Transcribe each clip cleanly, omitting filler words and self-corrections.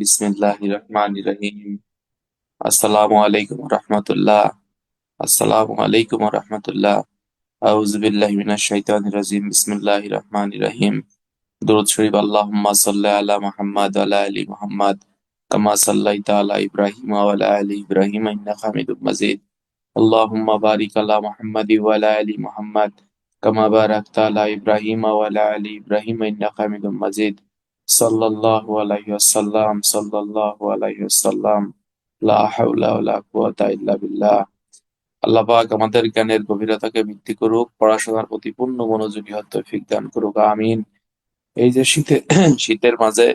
বিসমিল্লাহির রহমানির রহিম। আসসালামু আলাইকুম রহমতুল্লাহ। আসসালামু আলাইকুম রহমতুল্লাহ। আউযু বিল্লাহি মিনাশ শাইতানির রাজিম। বিসমিল্লাহির রহমানির রহিম। দুরূদ শরীফ। আল্লাহুম্মা সাল্লি আলা মুহাম্মাদ ওয়া আলা আলি মুহাম্মাদ কামা সাল্লাইতা আলা ইব্রাহিম ওয়া আলা আলি ইব্রাহিম ইন্নাকা হামিদুম মাজিদ। আল্লাহুম্মা বারিক আলা মুহাম্মাদি ওয়া আলা আলি মুহাম্মাদ কামা বারাকতা আলা ইব্রাহিম ওয়া আলা আলি ইব্রাহিম ইন্নাকা হামিদুম মাজিদ। সাল্লাল্লাহু আলাইহি ওয়াসাল্লাম, সাল্লাল্লাহু আলাইহি ওয়াসাল্লাম। লা হাওলা ওয়ালা কুওয়াতা ইল্লা বিল্লাহ। আল্লাহ পাক আমাদের জ্ঞানের গভীরতাকে বৃদ্ধি করুক, পড়াশোনার প্রতি পূর্ণ মনোযোগী হওয়ার তৌফিক দান করুক, আমিন। এই যে শীতের মাঝে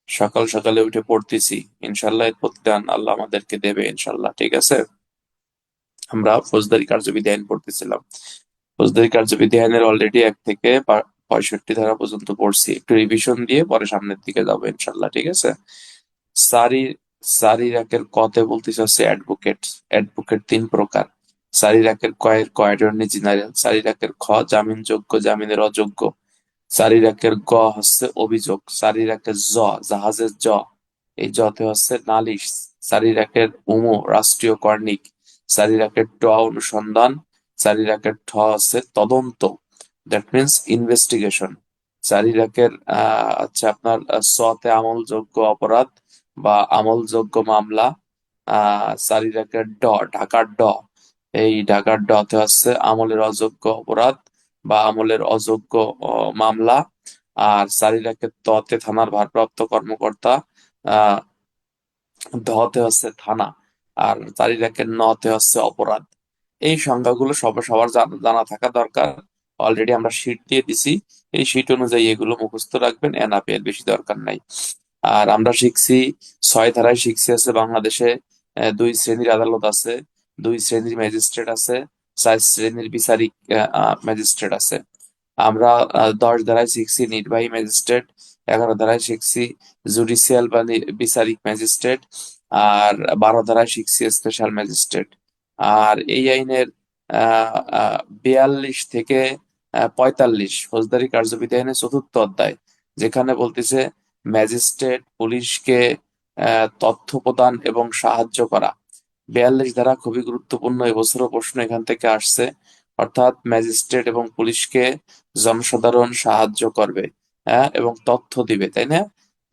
সকাল সকালে উঠে পড়তেছি, ইনশাল্লাহ এর প্রতিদান আল্লাহ আমাদেরকে দেবে, ইনশাল্লাহ। ঠিক আছে। আমরা ফৌজদারি কার্যবিধি আইন পড়তেছিলাম। ফৌজদারি কার্যবিধি আইনের অলরেডি 1 থেকে 65 ধারা পর্যন্ত পড়ছি। একটু রিভিশন দিয়ে পরে সামনের দিকে যাবো, ইনশাল্লাহ। ঠিক আছে। সারি সারি রাকের কতে বলতেছে হচ্ছে অ্যাডভোকেট। অ্যাডভোকেট 3 প্রকার। সারি রাকের কয়ের ক অ্যাটর্নি জেনারেল, সারি রাকের খ জামিনযোগ্য জামিনের অযোগ্য, সারি রাকের গ হচ্ছে অভিযোগ, সারি রাকের জ জাহাজের জ, এই জতে হচ্ছে নালিশ, সারি রাকের উমো রাষ্ট্রীয় কর্ণিক, সারি রাকের ট অনুসন্ধান, সারি রাকের ঠ হচ্ছে তদন্ত, দ্যাট মিনস ইনভেস্টিগেশন। সারি রাকের আপনার সতে আমলযোগ্য অপরাধ বা আমলযোগ্য মামলা। সারি রাকের ড ঢাকার ড, এই ঢাকার ডতে হচ্ছে আমলের অযোগ্য অপরাধ বা আমলের অযোগ্য মামলা। আর সারি রাকের ততে থানার ভারপ্রাপ্ত কর্মকর্তা। আহ ধতে হচ্ছে থানা। আর চারি রাকের নতে হচ্ছে অপরাধ। এই সংজ্ঞাগুলো সবার জানা থাকা দরকার। অলরেডি আমরা শীট দিয়ে দিছি। এই শীট অনুযায়ী এগুলো মুখস্থ রাখবেন, এনাপি এর বেশি দরকার নাই। আর আমরা শিখছি, 6 ধারায় শিখছি আছে বাংলাদেশে 2 শ্রেণীর আদালত আছে, 2 শ্রেণীর ম্যাজিস্ট্রেট আছে, 4 শ্রেণীর বিচারিক ম্যাজিস্ট্রেট আছে। আমরা 10 ধারায় শিখছি নির্বাহী ম্যাজিস্ট্রেট, 11 ধারায় শিখছি জুডিশিয়াল বা বিচারিক ম্যাজিস্ট্রেট, আর 12 ধারায় শিখছি স্পেশাল ম্যাজিস্ট্রেট। আর এই আইনের 42 থেকে 45 ফৌজদারি কার্যবিধি আইনের 4র্থ অধ্যায়, যেখানে বলতেছে ম্যাজিস্ট্রেট পুলিশকে তথ্য প্রদান এবং সাহায্য করা। 42 ধারা খুবই গুরুত্বপূর্ণ, এবছরও প্রশ্ন এখান থেকে আসছে। অর্থাৎ ম্যাজিস্ট্রেট এবং পুলিশকে জনসাধারণ সাহায্য করবে, হ্যাঁ, এবং তথ্য দিবে, তাই না?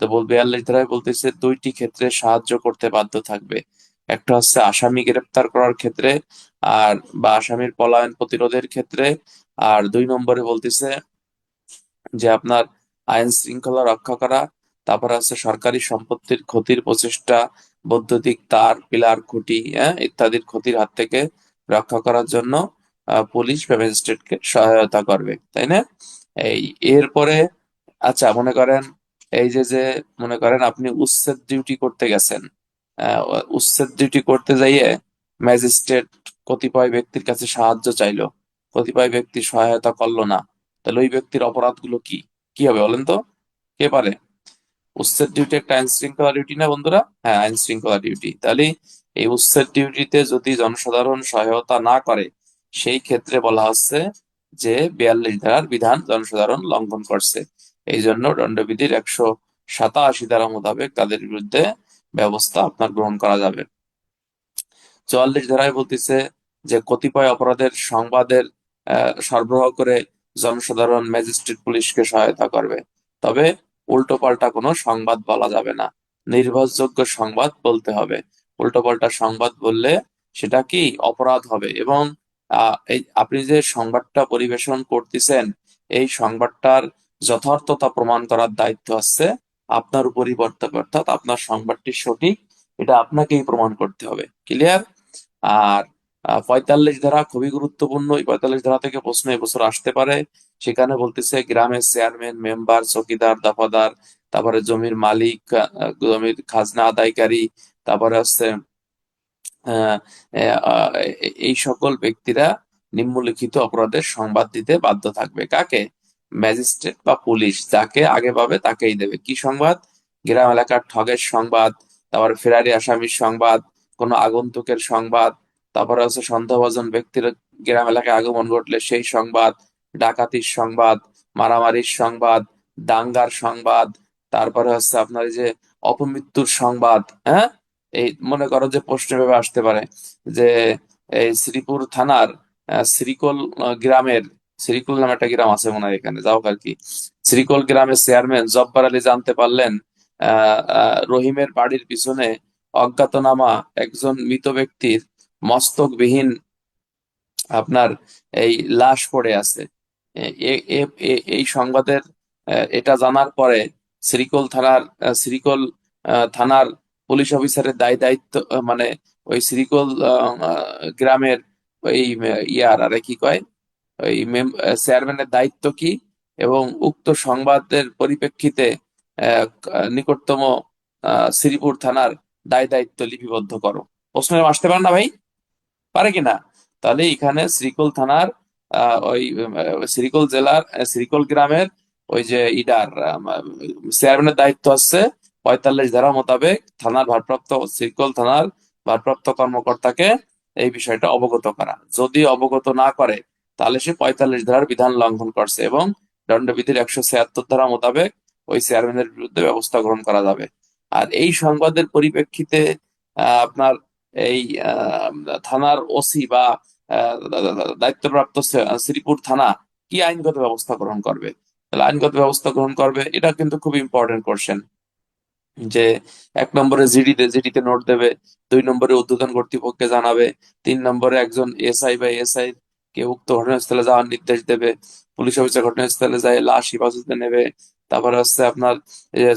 তো 42 ধারায় বলতেছে 2টি ক্ষেত্রে সাহায্য করতে বাধ্য থাকবে। একটা হচ্ছে আসামি গ্রেপ্তার করার ক্ষেত্রে, আর বা আসামির পলায়ন প্রতিরোধের ক্ষেত্রে। আর 2 নম্বরে বলতেছে যে আপনার আইন শৃঙ্খলা রক্ষা করা। তারপরে আছে সরকারি সম্পত্তির ক্ষতির প্রচেষ্টা, বৈদ্যুতিক তার পিলার খুঁটি, ইত্যাদির ক্ষতির হাত থেকে রক্ষা করার জন্য পুলিশ বা ম্যাজিস্ট্রেটকে সহায়তা করবে, তাই না? এই এরপরে আচ্ছা, মনে করেন এই যে মনে করেন আপনি উচ্ছেদ ডিউটি করতে গেছেন। উচ্ছেদ ডিউটি করতে যাইয়ে ম্যাজিস্ট্রেট কতিপয় ব্যক্তির কাছে সাহায্য চাইলো, কতিপয় ব্যক্তি সহায়তা করলো না। তাহলে ওই ব্যক্তির অপরাধগুলো কি কি হবে বলেন তো? কে পারে? উচ্ছেদ ডিউটি একটা আইন শৃঙ্খলা ডিউটি না বন্ধুরা? হ্যাঁ, আইন শৃঙ্খলা ডিউটি। তাহলে এই উচ্ছেদ ডিউটিতে যদি জনসাধারণ সহায়তা না করে, সেই ক্ষেত্রে বলা হচ্ছে যে 42 ধারার বিধান জনসাধারণ লঙ্ঘন করছে। এই জন্য দণ্ডবিধির 187 ধারা মোতাবেক তাদের বিরুদ্ধে ব্যবস্থা আপনার গ্রহণ করা যাবে। 44 ধারায় বলতেছে যে কতিপয় অপরাধের সংবাদের সরবরাহ করে জনসাধারণ ম্যাজিস্ট্রেট পুলিশকে সহায়তা করবে, তবে উল্টো পাল্টা কোনো সংবাদ বলা যাবে না, নির্ভরযোগ্য সংবাদ বলতে হবে। উল্টো পাল্টা সংবাদ বললে সেটা কি অপরাধ হবে। এবং এই আপনি যে সংবাদটা পরিবেশন করতেছেন, এই সংবাদটার যথার্থতা প্রমাণ করার দায়িত্ব আছে আপনার উপরই বর্তাবে। অর্থাৎ আপনার সংবাদটি সঠিক, এটা আপনাকেই প্রমাণ করতে হবে। ক্লিয়ার? আর 45 ধারা খুবই গুরুত্বপূর্ণ। এই 45 ধারা থেকে প্রশ্ন এবছর আসতে পারে। সেখানে বলতেছে গ্রামের চেয়ারম্যান, মেম্বার, চৌকিদার, দফাদার, তারপরে জমির মালিক, জমির খাজনা আদায়কারী, তারপরে হচ্ছে আহ, আহ, এই সকল ব্যক্তিরা নিম্নলিখিত অপরাধের সংবাদ দিতে বাধ্য থাকবে। কাকে? ম্যাজিস্ট্রেট বা পুলিশ, যাকে আগে পাবে তাকেই দেবে। কি সংবাদ? গ্রাম এলাকার ঠগের সংবাদ, তারপর ফেরারি আসামির সংবাদ, কোনো আগন্তুকের সংবাদ, তারপরে হচ্ছে সন্দেহভাজন ব্যক্তির গ্রাম এলাকায় আগমন ঘটলে সেই সংবাদ, ডাকাতির সংবাদ, মারামারির সংবাদ, দাঙ্গার সংবাদ, তারপরে হচ্ছে আপনার এই যে অপমৃত্যুর সংবাদ। হ্যাঁ, এই মনে করো যে প্রশ্ন ভেবে আসতে পারে যে এই শ্রীপুর থানার শ্রীকোল গ্রামের, শ্রীকোল নামে একটা গ্রাম আছে মনে হয় এখানে, যাও আর কি, শ্রীকোল গ্রামের চেয়ারম্যান জব্বার আলী জানতে পারলেন রহিমের বাড়ির পিছনে অজ্ঞাতনামা একজন মৃত ব্যক্তির মস্তকবিহীন আপনার এই লাশ পড়ে আছে। এই সংবাদের এটা জানার পরে শ্রীকোল থানার থানার পুলিশ অফিসারের দায়িত্ব, মানে ওই শ্রীকোল গ্রামের ওই ইয়ার আরে কি কয় ওই চেয়ারম্যানের দায়িত্ব কি, এবং উক্ত সংবাদের পরিপ্রেক্ষিতে নিকটতম শ্রীপুর থানার দায়িত্ব লিপিবদ্ধ করো। প্রশ্ন আসতে পারে না ভাই? পারে কিনা? তাহলে এখানে শ্রীকোল থানার ওই শ্রীকোল জেলার শ্রীকোল গ্রামের ওই যে ইডার চেয়ারম্যানের দায়িত্ব হচ্ছে 45 ধারা মোতাবেক শ্রীকোল থানার ভারপ্রাপ্ত কর্মকর্তাকে এই বিষয়টা অবগত করা। যদি অবগত না করে তাহলে সে 45 ধারার বিধান লঙ্ঘন করছে এবং দণ্ডবিধির 176 ধারা মোতাবেক ওই চেয়ারম্যানের বিরুদ্ধে ব্যবস্থা গ্রহণ করা যাবে। আর এই সংবাদের পরিপ্রেক্ষিতে আপনার এই থানার ওসি বা দায়িত্বপ্রাপ্ত শ্রীপুর থানা কি আইনগত ব্যবস্থা গ্রহণ করবে? তাহলে আইনগত ব্যবস্থা গ্রহণ করবে, এটা কিন্তু খুব ইম্পর্টেন্ট কোশ্চেন। যে 1 নম্বরে জিডিতে নোট দেবে, 2 নম্বরে ঊর্ধ্বতন কর্তৃপক্ষকে জানাবে, 3 নম্বরে একজন এসআই বা এসআই কে উক্ত ঘটনাস্থলে যাওয়ার নির্দেশ দেবে, পুলিশ অফিসার ঘটনাস্থলে যায় লাশ হেফাজতে নেবে, তারপরে হচ্ছে আপনার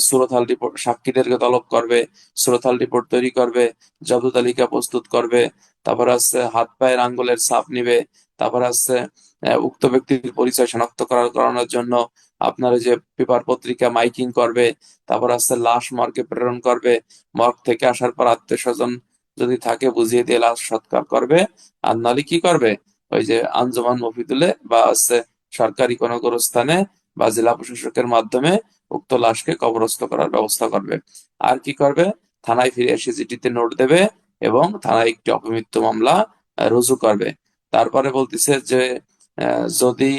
সুরতহাল রিপোর্ট, সাক্ষীদেরকে তলব করবে, সুরতহাল রিপোর্ট তৈরি করবে, জব্দ তালিকা প্রস্তুত করবে, তারপরে হচ্ছে হাত পায়ের আঙ্গুলের ছাপ নিবে, তারপরে হচ্ছে উক্ত ব্যক্তির পরিচয় শনাক্ত করানোর জন্য আপনার ওই যে পেপার পত্রিকা মাইকিং করবে, তারপর আসছে লাশ মর্গে প্রেরণ করবে, মর্গ থেকে আসার পর আত্মীয় স্বজন যদি থাকে বুঝিয়ে দিয়ে লাশ সৎকার করবে, আর নাহলে কি করবে, ওই যে আঞ্জুমান মফিদুলে বা হচ্ছে সরকারি কোনো গোরস্থানে বা জেলা প্রশাসকের মাধ্যমে উক্ত লাশকে কবরস্থ করার ব্যবস্থা করবে। আর কি করবে, থানায় ফিরে এসে চিঠিতে নোট দেবে এবং থানায় একটি অপমৃত্যু মামলা রুজু করবে। তারপরে বলতেছে যে যদি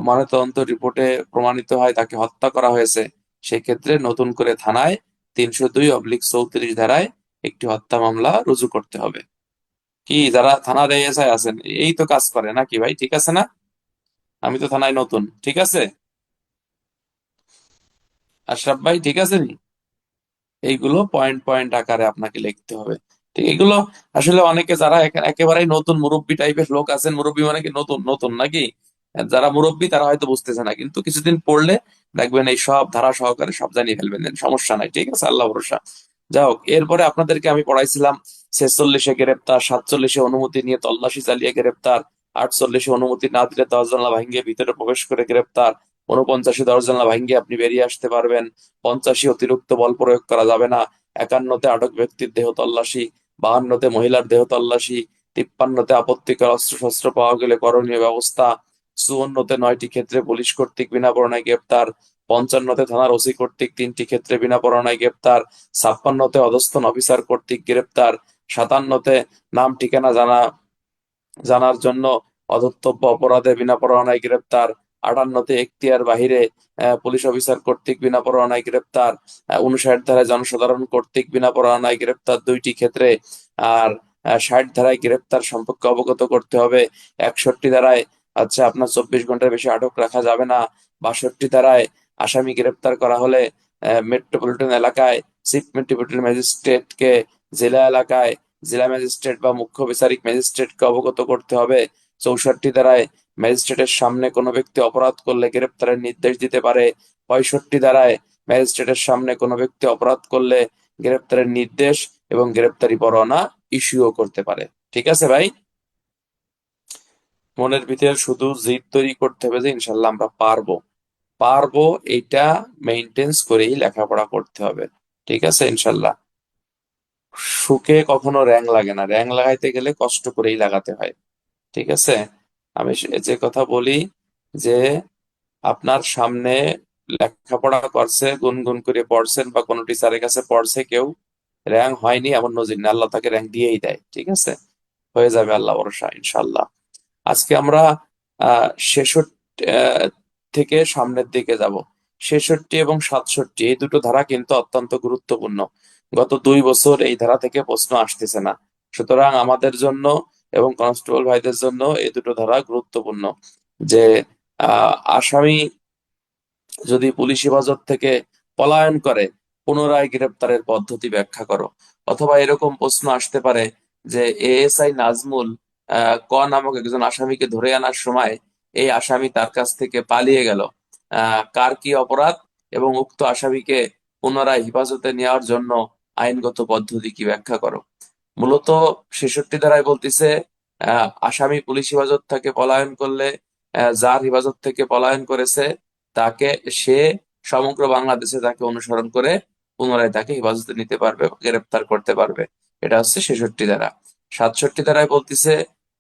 ময়নাতদন্ত রিপোর্টে প্রমাণিত হয় তাকে হত্যা করা হয়েছে, সেক্ষেত্রে নতুন করে থানায় 302/34 ধারায় একটি হত্যা মামলা রুজু করতে হবে। কি যারা থানার এএসআই আছেন এই তো কাজ করে নাকি ভাই? ঠিক আছে না? আমি তো থানায় নতুন, ঠিক আছে আশরাফ ভাই? ঠিক আছে নি? এইগুলো পয়েন্ট পয়েন্ট আকারে আপনাকে লিখতে হবে। ঠিক, এগুলো আসলে অনেকে যারা একেবারেই নতুন মুরব্বি টাইপের লোক আছেন, মুরব্বি মানে কি নতুন নতুন নাকি, যারা মুরব্বি তারা হয়তো বুঝতেছে না, কিন্তু কিছুদিন পড়লে দেখবেন এই সব ধারা সহকারে সব জানিয়ে ফেলবেন, সমস্যা নাই, ঠিক আছে, আল্লাহ ভরসা। যাই হোক, এরপরে আপনাদেরকে আমি পড়াইছিলাম 46-এ গ্রেপ্তার, 47-এ অনুমতি নিয়ে তল্লাশি চালিয়ে গ্রেপ্তার, 48-এ অনুমতি না দিলে দরজা জানলা ভাঙিয়ে ভিতরে প্রবেশ করে গ্রেপ্তার, 49-এ দরজা জানলা ভাঙিয়ে আপনি বেরিয়ে আসতে পারবেন, 50-এ অতিরিক্ত বল প্রয়োগ করা যাবে না, 51-তে আটক ব্যক্তির দেহ তল্লাশি, 52-তে মহিলার দেহ তল্লাশি, 53-তে আপত্তিকর অস্ত্রশস্ত্র পাওয়া গেলে করণীয় ব্যবস্থা, 54-তে 9টি ক্ষেত্রে পুলিশ কর্তৃক বিনা পরোয়ানায় গ্রেপ্তার, 55-তে থানার ওসি কর্তৃক 3টি ক্ষেত্রে বিনা পরোয়ানায় গ্রেপ্তার, 56-তে অধস্তন অফিসার কর্তৃক গ্রেপ্তার, 57-তে নাম ঠিকানা জানার জন্য অধস্তব্য অপরাধে বিনা পরোয়ানায় গ্রেপ্তার, 58-তে এখতিয়ার বাহিরে পুলিশ অফিসার কর্তৃক বিনা পরোয়ানায় গ্রেপ্তার, 59 ধারায় জনসাধারণ কর্তৃক বিনা পরোয়ানায় গ্রেপ্তার 2টি ক্ষেত্রে, আর 60 ধারায় গ্রেপ্তার সম্পর্কে অবগত করতে হবে, 61 ধারায় আচ্ছা আপনার 24 ঘন্টার বেশি আটক রাখা যাবে না, 62 ধারায় আসামি গ্রেপ্তার করা হলে মেট্রোপলিটন এলাকায় চিফ মেট্রোপলিটন ম্যাজিস্ট্রেটকে, জেলা এলাকায় জেলা ম্যাজিস্ট্রেট বা মুখ্য বিচারিক ম্যাজিস্ট্রেটকে অবগত করতে হবে, 64 ধারায় ম্যাজিস্ট্রেটের সামনে কোনো ব্যক্তি অপরাধ করলে গ্রেপ্তারের নির্দেশ দিতে পারে, 65 ধারায় ম্যাজিস্ট্রেটের সামনে কোনো ব্যক্তি অপরাধ করলে গ্রেপ্তারের নির্দেশ এবং গ্রেপ্তারি পরোয়ানা ইস্যুও করতে পারে। ঠিক আছে ভাই? মনের ভিতরে শুধু জিদ তৈরি করতে হবে যে ইনশাল্লাহ আমরা পারবো, পারবো, এইটা মেইনটেন্স করেই লেখাপড়া করতে হবে। ঠিক আছে ইনশাল্লাহ। সুখে কখনো র্যাং লাগে না, র্যাং লাগাইতে গেলে কষ্ট করেই লাগাতে হয়। ঠিক আছে, আমি যে কথা বলি যে আপনার সামনে লেখাপড়া করছে, গুনগুন করে পড়ছেন বা কোনো টিচারের কাছে পড়ছে কেউ, র্যাঙ্ক হয়নি এমন নজির না, আল্লাহ তাকে র্যাঙ্ক দিয়েই দেয়। ঠিক আছে, হয়ে যাবে আল্লাহ ভরসা ইনশাল্লাহ। আজকে আমরা 66 থেকে সামনের দিকে যাব। 66 এবং 67 এই দুটো ধারা কিন্তু অত্যন্ত গুরুত্বপূর্ণ। গত 2 বছর এই ধারা থেকে প্রশ্ন আসতেছে না, সুতরাং আমাদের জন্য এবং কনস্টেবল ভাইদের জন্য এই দুটো ধারা গুরুত্বপূর্ণ। যে আসামি যদি পুলিশ হেফাজত থেকে পলায়ন করে, পুনরায় গ্রেপ্তারের পদ্ধতি ব্যাখ্যা করো। অথবা এরকম প্রশ্ন আসতে পারে যে এএসআই নাজমুল ক নামক একজন আসামিকে ধরে আনার সময় এই আসামি তার কাছ থেকে পালিয়ে গেল, কার কি অপরাধ এবং উক্ত আসামিকে পুনরায় হেফাজতে নেওয়ার জন্য আইনগত পদ্ধতি কি ব্যাখ্যা করো। মূলত 66 ধারায় বলতিছে আসামি পুলিশ হেফাজত থেকে পলায়ন করলে যার হেফাজত থেকে পলায়ন করেছে তাকে সে সমগ্র বাংলাদেশে তাকে অনুসরণ করে পুনরায় তাকে হেফাজতে নিতে পারবে, গ্রেপ্তার করতে পারবে। এটা হচ্ছে 66 ধারা। 67 ধারায় বলতিছে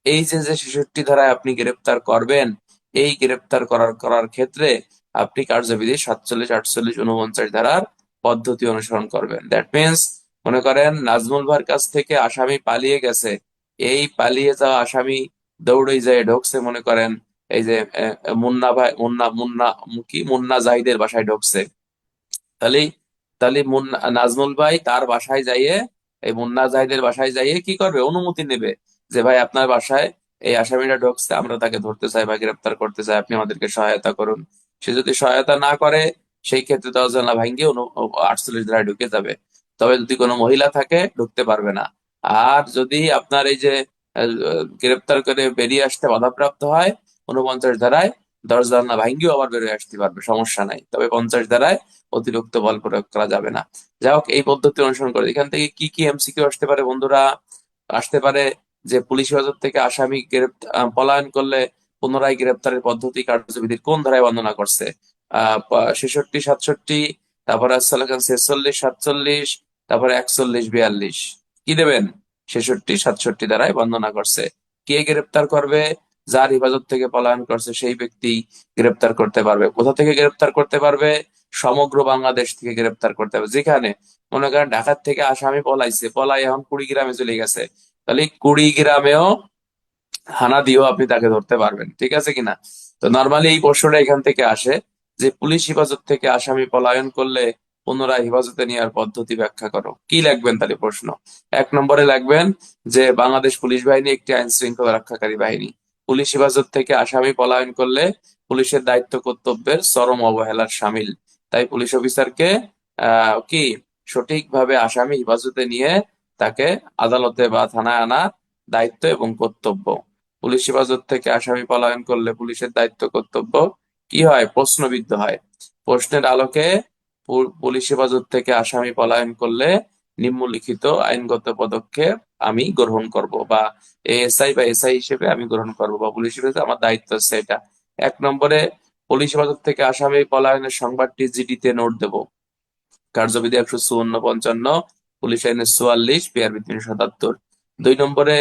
এই যে যে 66 ধারায় আপনি গ্রেপ্তার করবেন, এই গ্রেপ্তার করার করার ক্ষেত্রে আপনি কার্যবিধি 47, 48, 49 ধারার পদ্ধতি অনুসরণ করবেন। দ্যাট মিনস, মনে করেন নাজমুল ভাইয়ের কাছ থেকে আসামি পালিয়ে গেছে, এই পালিয়ে যাওয়া আসামি দৌড়ে যায় ঢুকছে, মনে করেন এই যে মুন্না ভাই, মুন্না মুন্না কি মুন্না জাহিদের বাসায় ঢুকছে। তাহলে তাহলে মুন্না নাজমুল ভাই তার বাসায় যাইয়ে, এই মুন্না জাহিদের বাসায় যাইয়ে কি করবে, অনুমতি নেবে যে ভাই আপনার বাসায় এই আসামিটা ঢুকছে, আমরা তাকে ধরতে চাই বা গ্রেপ্তার করতে চাই, আপনি আমাদেরকে সহায়তা করুন। সে যদি সহায়তা না করে, সেই ক্ষেত্রে দরজা জানালা ভাঙ্গিয়ে 48 ধারায় ঢুকে যাবে। তবে যদি কোনো মহিলা থাকে ঢুকতে পারবে না। আর যদি আপনার এই যে গ্রেপ্তার করে বেরিয়ে আসতে বাধাপ্রাপ্ত হয়, 49 ধারায় দরজা জানালা ভাঙ্গিয়েও আবার বেরিয়ে আসতে পারবে, সমস্যা নাই। তবে 50 ধারায় অতিরিক্ত বল প্রয়োগ করা যাবে না। যাই হোক, এই পদ্ধতি অনুসরণ করে এখান থেকে কি কি এমসিকিউ আসতে পারে বন্ধুরা? আসতে পারে যে পুলিশ হেফাজত থেকে আসামি পলায়ন করলে পুনরায় গ্রেপ্তারের পদ্ধতি কার্যবিধির কোন ধারায় বর্ণনা করছে? 66, 67, তারপরে 46, 47, তারপরে 41, 42। কি দেবেন? 66, 67 ধারায় বর্ণনা করছে। কে গ্রেপ্তার করবে? যার হেফাজত থেকে পলায়ন করছে সেই ব্যক্তি গ্রেপ্তার করতে পারবে। কোথা থেকে গ্রেপ্তার করতে পারবে? সমগ্র বাংলাদেশ থেকে গ্রেপ্তার করতে হবে। যেখানে মনে করেন ঢাকার থেকে আসামি পলাইছে, পলাই এখন কুড়িগ্রামে চলে গেছে, তাহলে কুড়িগ্রামেও হানা দিয়েও আপনি তাকে ধরতে পারবেন। ঠিক আছে কিনা? তো নর্মালি এই প্রশ্নটা এখান থেকে আসে যে পুলিশ হেফাজত থেকে আসামি পলায়ন করলে পুনরায় হেফাজতে নেওয়ার পদ্ধতি ব্যাখ্যা করো। কি লিখবেন তাহলে প্রশ্ন? 1 নম্বরে লিখবেন যে বাংলাদেশ পুলিশ বাহিনী একটি আইন শৃঙ্খলা রক্ষাকারী বাহিনী। পুলিশ হেফাজত থেকে আসামি পলায়ন করলে পুলিশের দায়িত্ব কর্তব্যের চরম অবহেলার শামিল। তাই পুলিশ অফিসারকে কি সঠিকভাবে আসামি হেফাজতে নিয়ে তাকে আদালতে বা থানায় আনা দায়িত্ব এবং কর্তব্য। পুলিশ হেফাজত থেকে আসামি পলায়ন করলে পুলিশের দায়িত্ব কর্তব্য কি হয়? প্রশ্নবিদ্ধ হয়। প্রশ্নের আলোকে পুলিশ হেফাজত থেকে আসামি পলায়ন করলে নিম্নলিখিত আইনগত পদক্ষেপ আমি গ্রহণ করব, বা এএসআই বা এসআই হিসেবে আমি গ্রহণ করব, বা পুলিশ হিসেবে আমার দায়িত্ব হচ্ছে এটা। 1 নম্বরে, পুলিশ হেফাজত থেকে আসামি পলায়নের সংবাদটি জিডিতে নোট দেব। কার্যবিধি 154, 55, পুলিশ আইনের 44, পিআরবি 377। 2 নম্বরে,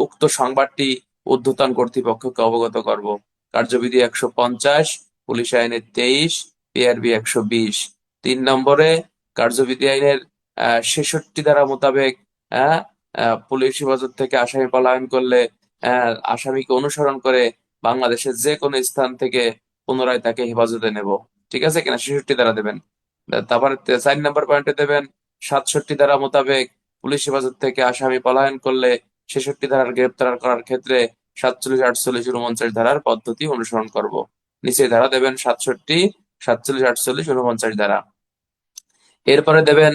উক্ত সংবাদটি ঊর্ধ্বতন কর্তৃপক্ষকে অবগত করব। কার্যবিধি 150, পুলিশ আইনের 23, পিআরবি 120। 3 নম্বরে, কার্যবিধি আইনের 66 ধারা মোতাবেক আহ, পুলিশ হেফাজত থেকে আসামি পলায়ন করলে আসামিকে অনুসরণ করে বাংলাদেশের যে কোনো স্থান থেকে পুনরায় তাকে হেফাজতে নেব। ঠিক আছে কিনা? 66 ধারা দেবেন। তারপরে 4 নম্বর পয়েন্টে দেবেন 67 ধারা মোতাবেক পুলিশ হেফাজত থেকে আসামি পলায়ন করলে 66 ধারার গ্রেপ্তার করার ক্ষেত্রে 47, 48, 49 ধারার পদ্ধতি অনুসরণ করব। নিচে ধারা দেবেন 67, 47, 48, 49 ধারা। এরপরে দেবেন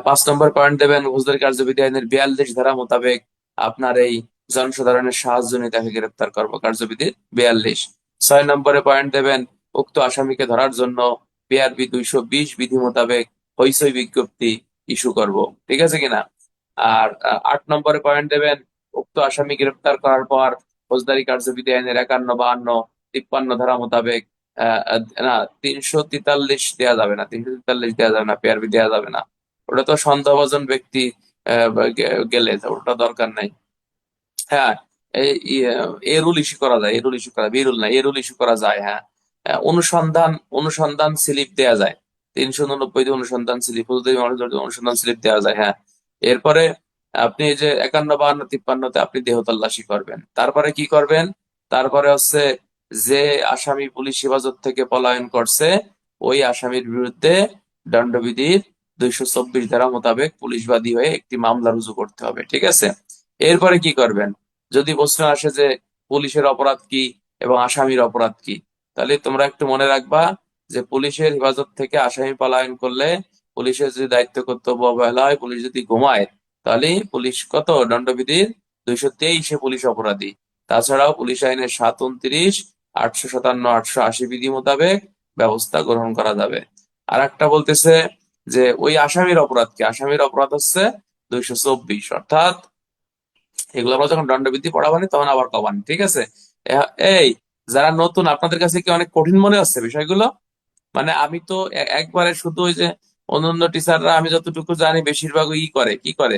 5 নম্বর পয়েন্ট দেবেন ফৌজদারি কার্যবিধি আইনের 42 ধারা মোতাবেক আপনার এই জনসাধারণের সাহায্য নিয়ে তাকে গ্রেপ্তার করবো, কার্যবিধি 42। 6 নম্বরে পয়েন্ট দেবেন উক্ত আসামিকে ধরার জন্য পিআরবি 220 বিধি মোতাবেক হইচই বিজ্ঞপ্তি ইস্যু করব। ঠিক আছে কিনা? আর 8 নম্বরে পয়েন্ট দেবেন উক্ত আসামি গ্রেপ্তার করার পর ফৌজদারি কার্যবিধি আইনের 51, 52, 53 ধারা মোতাবেক না, 343 দেওয়া যাবে না, 343 দেওয়া যাবে না, পিআরবি দেওয়া যাবে না। ওটা তো সন্দেহভাজন ব্যক্তি গেলে ওটা দরকার নাই। হ্যাঁ, এ রুল ইস্যু করা যায়, এ রুল ইস্যু করা, বি রুল না, এ রুল ইস্যু করা যায়। হ্যাঁ, অনুসন্ধান অনুসন্ধান স্লিপ দেয়া যায়। 389 দিয়ে অনুসন্ধান স্লিপ, ফৌজদারি মামলার অনুসন্ধান স্লিপ দেওয়া যায়। হ্যাঁ। এরপরে আপনি এই যে 51, 52, 53-তে আপনি দেহ তল্লাশি করবেন। তারপরে কি করবেন? তারপরে হচ্ছে যে আসামি পুলিশ হেফাজত থেকে পলায়ন করছে ওই আসামির বিরুদ্ধে দণ্ডবিধির 224 ধারা মোতাবেক পুলিশ বাদী হয়ে একটি মামলা রুজু করতে হবে। ঠিক আছে? এরপরে কি করবেন? যদি প্রশ্ন আসে যে পুলিশের অপরাধ কি এবং আসামির অপরাধ কি, তাহলে তোমরা একটু মনে রাখবা যে পুলিশের হেফাজত থেকে আসামি পলায়ন করলে, পুলিশের যদি দায়িত্ব কর্তব্য অবহেলা হয়, পুলিশ যদি ঘুমায়, তাহলে পুলিশ কত দণ্ডবিধির 223-এ পুলিশ অপরাধী। তাছাড়াও পুলিশ আইনের 729, 857, 880 বিধি মোতাবেক ব্যবস্থা গ্রহণ করা যাবে। আর একটা বলতেছে যে ওই আসামির অপরাধ কি? আসামির অপরাধ হচ্ছে 224, অর্থাৎ এগুলো আমরা যখন দণ্ডবিধি পড়াবানি তখন আবার কবানি। ঠিক আছে? এই যারা নতুন, আপনাদের কাছে কি অনেক কঠিন মনে হচ্ছে বিষয়গুলো? মানে আমি তো একবারে শুধু ওই যে অন্যান্য টিচাররা, আমি যতটুকু জানি বেশিরভাগ কি করে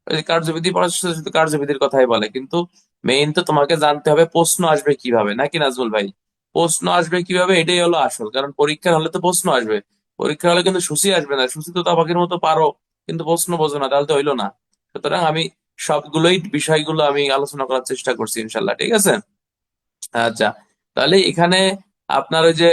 ওই যে কার্যবিধি পড়ার সাথে শুধু কার্যবিধির কথাই বলে, কিন্তু মেইন তো তোমাকে জানতে হবে প্রশ্ন আসবে কিভাবে, নাকি নাজমুল ভাই? প্রশ্ন আসবে কিভাবে এটাই হলো আসল, কারণ পরীক্ষার হলে তো প্রশ্ন আসবে। পরীক্ষা হলে কিন্তু সূচি আসবে না, সূচি তো তাবাকের মতো পারো কিন্তু প্রশ্ন বোঝো না, তাহলে তো হইলো না। সুতরাং আমি সবগুলোই বিষয়গুলো আমি আলোচনা করার চেষ্টা করছি ইনশাল্লাহ। ঠিক আছে? আচ্ছা, তাহলে এখানে আপনার ওই যে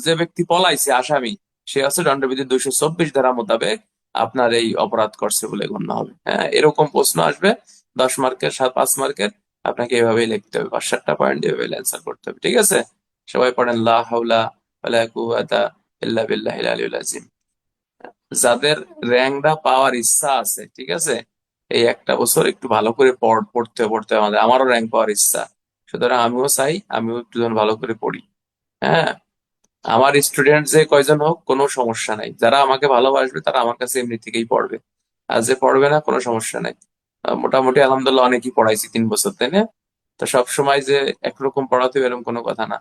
যে ব্যক্তি পলাইছে আসামি, সে আছে দণ্ডবিধি 224 ধারা মোতাবেক আপনার এই অপরাধ করছে বলে গণ্য হবে। হ্যাঁ, এরকম প্রশ্ন আসবে 10 মার্কের, 5 মার্কের। আপনাকে এভাবেই লিখতে হবে, 5-7টা পয়েন্ট এভাবে অ্যান্সার করতে হবে। ঠিক আছে? সবাই পড়েন লা হাওলা ওয়ালা কুওয়াতা ইল্লা বিল্লাহিল আলিয়্যিল আযীম। যাদের র্যাঙ্কটা পাওয়ার ইচ্ছা আছে, ঠিক আছে, এই একটা বছর একটু ভালো করে পড়তে পড়তে আমাদের, আমারও র্যাঙ্ক পাওয়ার ইচ্ছা। সুতরাং আমিও চাই আমিও একটু যেন ভালো করে পড়ি। হ্যাঁ, আমার স্টুডেন্ট যে কয়জন হোক কোনো সমস্যা নাই, যারা আমাকে ভালোবাসবে তারা আমার কাছে এমনি থেকেই পড়বে, আর যে পড়বে না কোনো সমস্যা নাই। মোটামুটি আলহামদুলিল্লাহ অনেকই পড়াইছি 3 বছর, তাই না? তো সব সময় যে একরকম পড়াতে হবে এরকম কোনো কথা না।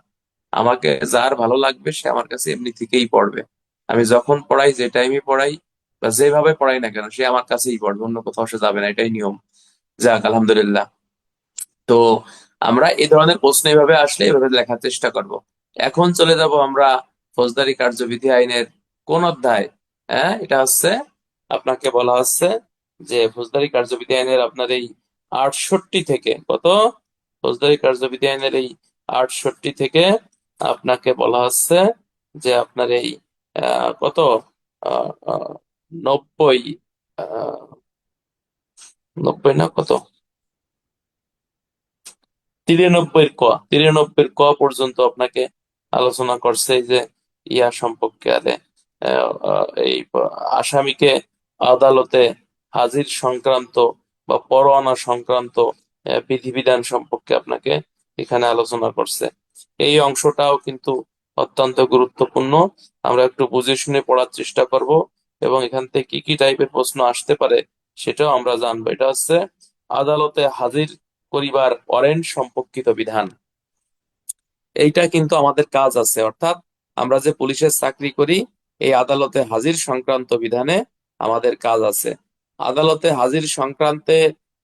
আমাকে যার ভালো লাগবে সে আমার কাছে এমনি থেকেই পড়বে। আমি যখন পড়াই, যে টাইমে পড়াই বা যেভাবে পড়াই না কেন, সে আমার কাছেই পড়বে, অন্য কোথাও সে যাবে না, এটাই নিয়ম। যাক আলহামদুলিল্লাহ। তো আমরা এই ধরনের প্রশ্ন এভাবে আসলে এভাবে লেখার চেষ্টা করব। এখন চলে যাব আমরা ফৌজদারি কার্যবিধি আইনের কোন অধ্যায়? হ্যাঁ, এটা হচ্ছে, আপনাকে বলা হচ্ছে যে ফৌজদারি কার্যবিধি আইনের আপনার এই 68 থেকে কত, ফৌজদারি কার্যবিধি আইনের এই 68 থেকে আপনাকে বলা হচ্ছে যে আপনার এই কত, আহ, আহ, 90, আহ, 90 না কত, 93 ক পর্যন্ত আপনাকে আলোচনা করছে এই যে ইয়া সম্পর্কে, এই আসামিকে আদালতে হাজির সংক্রান্ত বা পরোয়ানা সংক্রান্ত বিধিবিধান সম্পর্কে আপনাকে এখানে আলোচনা করছে। এই অংশটাও কিন্তু অত্যন্ত গুরুত্বপূর্ণ। আমরা একটু বুঝে শুনে পড়ার চেষ্টা করব এবং এখান থেকে কি কি টাইপের প্রশ্ন আসতে পারে সেটাও আমরা জানবো। এটা হচ্ছে আদালতে হাজির করিবার ওয়ারেন্ট সম্পর্কিত বিধান। এইটা কিন্তু আমাদের কাজ আছে, অর্থাৎ আমরা যে পুলিশের চাকরি করি, এই আদালতে হাজির সংক্রান্ত বিধানে আমাদের কাজ আছে। আদালতে হাজির সংক্রান্তে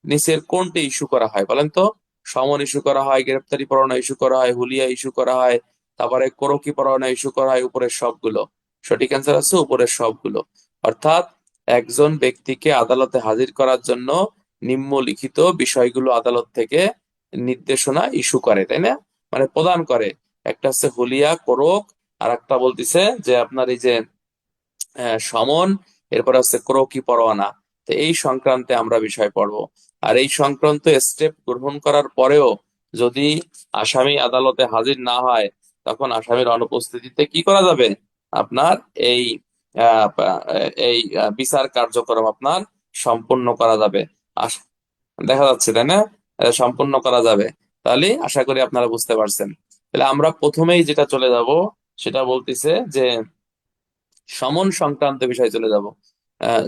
নিচের কোনটি ইস্যু করা হয় বলেন তো? সমন ইস্যু করা হয়, গ্রেপ্তারি পরোয়ানা ইস্যু করা হয়, হুলিয়া ইস্যু করা হয়, তারপরে কোরকি পরোয়ানা ইস্যু করা হয়, উপরের সবগুলো। সঠিক অ্যান্সার আছে উপরের সবগুলো। অর্থাৎ একজন ব্যক্তিকে আদালতে হাজির করার জন্য নিম্নলিখিত বিষয়গুলো আদালত থেকে নির্দেশনা ইস্যু করে, তাই না? মানে প্রদান করে। একটা হচ্ছে হুলিয়া, কোরক, আর একটা বলতেছে যে আপনার এই যে সমন, এরপর হচ্ছে ক্রোকি পরোয়ানা। তো এই সংক্রান্তে আমরা বিষয় পড়বো। আর এই সংক্রান্ত স্টেপ গ্রহণ করার পরেও যদি আসামি আদালতে হাজির না হয়, তখন আসামির অনুপস্থিতিতে কি করা যাবে? আপনার এই বিচার কার্যক্রম আপনার সম্পূর্ণ করা যাবে। দেখা যাচ্ছে, তাই না? সম্পূর্ণ করা যাবে। তাহলে আশা করি আপনারা বুঝতে পারছেন। তাহলে আমরা প্রথমেই যেটা চলে যাব সেটা বলতেছে যে সমন সংক্রান্ত বিষয় চলে যাব।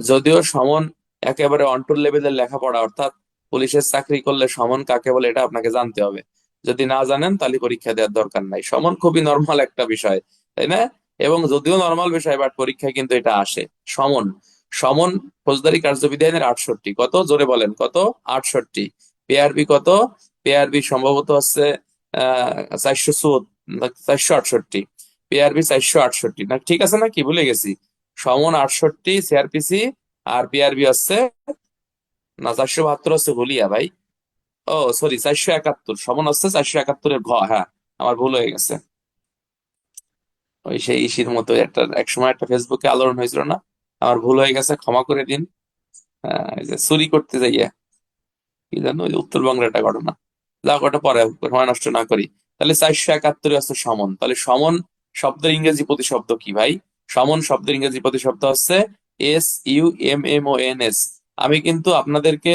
যদিও সমন একেবারে অন্টুর লেভেলের লেখাপড়া, অর্থাৎ পুলিশের চাকরি করলে সমন কাকে বলে এটা আপনাকে জানতে হবে। যদি না জানেন তাহলে পরীক্ষা দেওয়ার দরকার নাই। সমন খুবই নর্মাল একটা বিষয়, তাই না? এবং যদিও নর্মাল বিষয়, বাট পরীক্ষায় কিন্তু এটা আসে। সমন, সমন ফৌজদারি কার্যবিধি আইনের 68, কত জোরে বলেন কত? 68। পিআরবি কত? পিআরবি সম্ভবত হচ্ছে 468। পিআরবি 468 না, ঠিক আছে না কি ভুলে গেছি? সমন 68 সিআরপিসি, আর পিআরবি হচ্ছে, না 472 হচ্ছে ভুলিয়া ভাই। ও সরি, 471 সমন হচ্ছে 471-এর ঘ। হ্যাঁ, আমার ভুল হয়ে গেছে। ওই সেই ইসির মতো এক সময় একটা ফেসবুকে আলোড়ন হয়েছিল না, আমার ভুল হয়ে গেছে ক্ষমা করে দিন, এই যে চুরি করতে যাইয়া কি জানো ওই যে উত্তরবঙ্গের একটা ঘটনা, যা ওটা পরে সময় নষ্ট না করি। তাহলে 471 হচ্ছে সমন। তাহলে সমন শব্দের ইংরেজি প্রতিশব্দ কি ভাই? সমন শব্দের ইংরেজি প্রতিশব্দ হচ্ছে SUMMONS। আমি কিন্তু আপনাদেরকে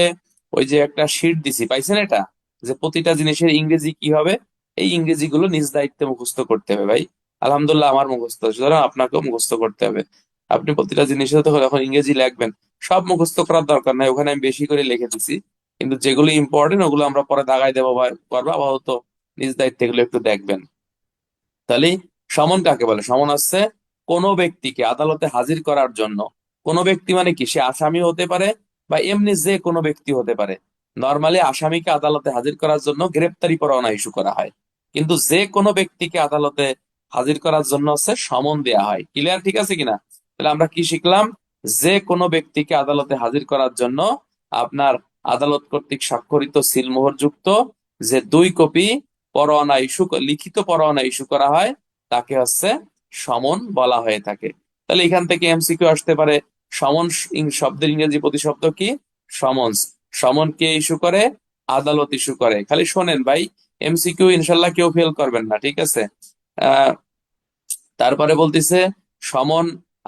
ওই যে একটা শিট দিছি, পাইছেন এটা, যে প্রতিটা জিনিসের ইংরেজি কি হবে, এই ইংরেজি গুলো নিজ দায়িত্বে মুখস্থ করতে হবে ভাই। আলহামদুলিল্লাহ আমার মুখস্থ, সুতরাং আপনাকেও মুখস্থ করতে হবে। আপনি প্রতিটা জিনিসের তো যখন ইংরেজি লিখবেন, সব মুখস্থ করার দরকার নাই, ওখানে আমি বেশি করে লিখে দিছি, কিন্তু যেগুলো ইম্পর্টেন্ট ওগুলো আমরা পরে দাগাই দেবো বা করবো, আপাতত নিজ দায়িত্বে এগুলো একটু দেখবেন। তাহলে সমন কাকে বলে? সমন হচ্ছে কোনো ব্যক্তিকে আদালতে হাজির করার জন্য। কোনো ব্যক্তি মানে কি? সে আসামি হতে পারে বা এমনি যে কোনো ব্যক্তি হতে পারে। নর্মালি আসামিকে আদালতে হাজির করার জন্য গ্রেপ্তারি পরোয়ানা ইস্যু করা হয়, কিন্তু যে কোনো ব্যক্তিকে আদালতে হাজির করার জন্য হচ্ছে সমন দেয়া হয়। ক্লিয়ার? ঠিক আছে কিনা? তাহলে আমরা কি শিখলাম? যে কোনো ব্যক্তিকে আদালতে হাজির করার জন্য আপনার আদালত কর্তৃক স্বাক্ষরিত সিলমোহর যুক্ত যে 2 কপি পরোয়ানা ইস্যু, লিখিত পরোয়ানা ইস্যু করা হয়, তাকে হচ্ছে সমন বলা হয়ে থাকে। তাহলে এখান থেকে এমসিকিউ আসতে পারে, সমন শব্দের ইংরেজি প্রতিশব্দ কি? সমন্স। সমন কে ইস্যু করে? আদালত ইস্যু করে। খালি শোনেন ভাই, এমসিকিউ ইনশাল্লাহ কেউ ফেল করবেন না, ঠিক আছে? আহ তারপরে বলতেছে সমন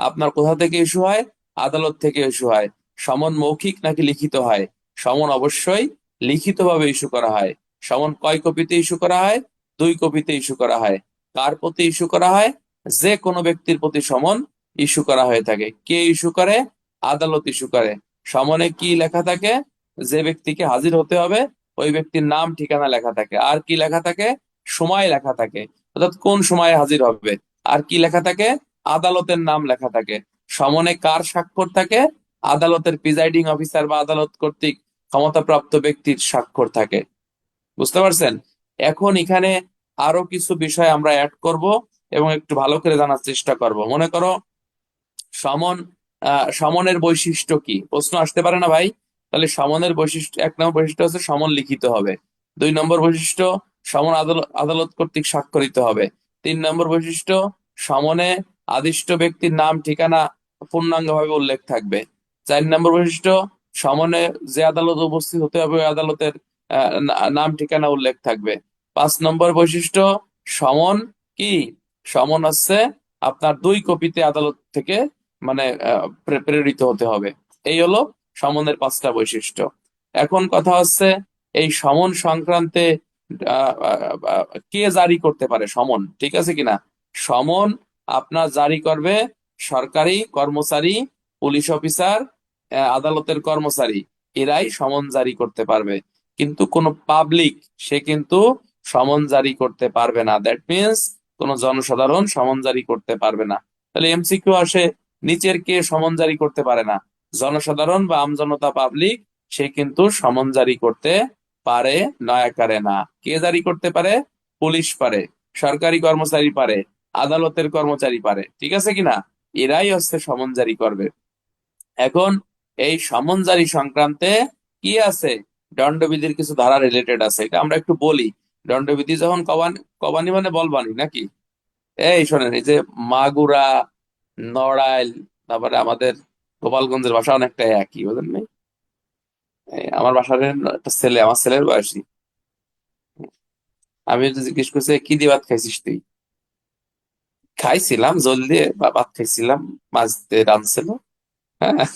আপনার কোথা থেকে ইস্যু হয়? আদালত থেকে ইস্যু হয়। সমন মৌখিক নাকি লিখিত হয়? সমন অবশ্যই লিখিতভাবে ইস্যু করা হয়। সমন কয় কপিতে ইস্যু করা হয়? 2 কপিতে ইস্যু করা হয়। কার প্রতি ইস্যু করা হয়? যে কোনো ব্যক্তির প্রতি সমন ইস্যু করা হয়ে থাকে। কে ইস্যু করে? আদালত ইস্যু করে। সমনে কি লেখা থাকে? যে ব্যক্তিকে হাজির হতে হবে ওই ব্যক্তির নাম ঠিকানা লেখা থাকে। আর কি লেখা থাকে? সময় লেখা থাকে, অর্থাৎ কোন সময়ে হাজির হবে। আর কি লেখা থাকে? আদালতের নাম লেখা থাকে। সমনে কার স্বাক্ষর থাকে? আদালতের প্রিজাইডিং অফিসার বা আদালত কর্তৃক ক্ষমতাপ্রাপ্ত ব্যক্তির স্বাক্ষর থাকে। বুঝতে পারছেন? এখন এখানে আরো কিছু বিষয় আমরা অ্যাড করব এবং একটু ভালো করে জানার চেষ্টা করব। মনে করো সমন, সমনের বৈশিষ্ট্য কি? প্রশ্ন আসতে পারে না ভাই? তাহলে সমনের বৈশিষ্ট্য, 1 নম্বর বৈশিষ্ট্য হচ্ছে সমন লিখিত হবে। 2 নম্বর বৈশিষ্ট্য, সমন আদালত কর্তৃক স্বাক্ষরিত হবে। 3 নম্বর বৈশিষ্ট্য, সমনে আদিষ্ট ব্যক্তির নাম ঠিকানা পূর্ণাঙ্গভাবে উল্লেখ থাকবে। 4 নম্বর বৈশিষ্ট্য, সমনে যে আদালত উপস্থিত হতে হবে ওই আদালতের নাম ঠিকানা উল্লেখ থাকবে। 5 নম্বর বৈশিষ্ট্য, সমন কি? সমন হচ্ছে আপনার 2 কপিতে আদালত থেকে মানে প্রেরিত হতে হবে। এই হলো সমনের 5টা বৈশিষ্ট্য। এখন কথা হচ্ছে এই সমন সংক্রান্তে কে জারি করতে পারে সমন, ঠিক আছে কিনা? সমন আপনার জারি করবে সরকারি কর্মচারী, পুলিশ অফিসার, আদালতের কর্মচারী, এরাই সমন জারি করতে পারবে। কিন্তু কোনো পাবলিক সে কিন্তু সমন জারি করতে পারবে না। দ্যাট মিনস কোন জনসাধারণ সমন জারি করতে পারবে না। তাহলে এমসিকিউ আসে, নিচের কে সমন জারি করতে পারে না? জনসাধারণ বা আমজনতা, পাবলিক, সে কিন্তু সমন জারি করতে পারে নয়াকারে না। কে জারি করতে পারে? পুলিশ পারে, সরকারি কর্মচারী পারে, আদালতের কর্মচারী পারে, ঠিক আছে কিনা? এরাই হচ্ছে সমন জারি করবে। এখন এই সমন জারি সংক্রান্তে কি আছে? দণ্ডবিধির কিছু ধারা রিলেটেড আছে, এটা আমরা একটু বলি। দণ্ডবিধি যখন কবানি, কবানি মানে বলবানি নাকি? এই শোনেন, এই যে মাগুরা, নড়াইল, তারপরে আমাদের গোপালগঞ্জের ভাষা অনেকটা একই, বুঝলেন নাই? আমার বাসার একটা ছেলে, আমার ছেলের বয়সী, আমি যদি জিজ্ঞেস করছি কি দিয়ে ভাত খাইছিস তুই? খাইছিলাম জল দিয়ে বা ভাত খাইছিলাম, মাছ দিয়ে রাঁধছিল। হ্যাঁ,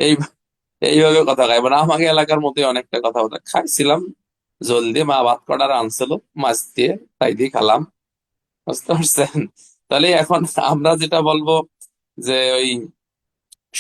এই এইভাবে কথা কয়, মানে আমাকে এলাকার মতোই অনেকটা কথা বলে, খাইছিলাম জল দিয়ে, মা ভাত কটা রাঁধছিল মাছ দিয়ে, তাই দিয়ে খালাম। বুঝতে পারছেন? তাহলে এখন আমরা যেটা বলবো যে ওই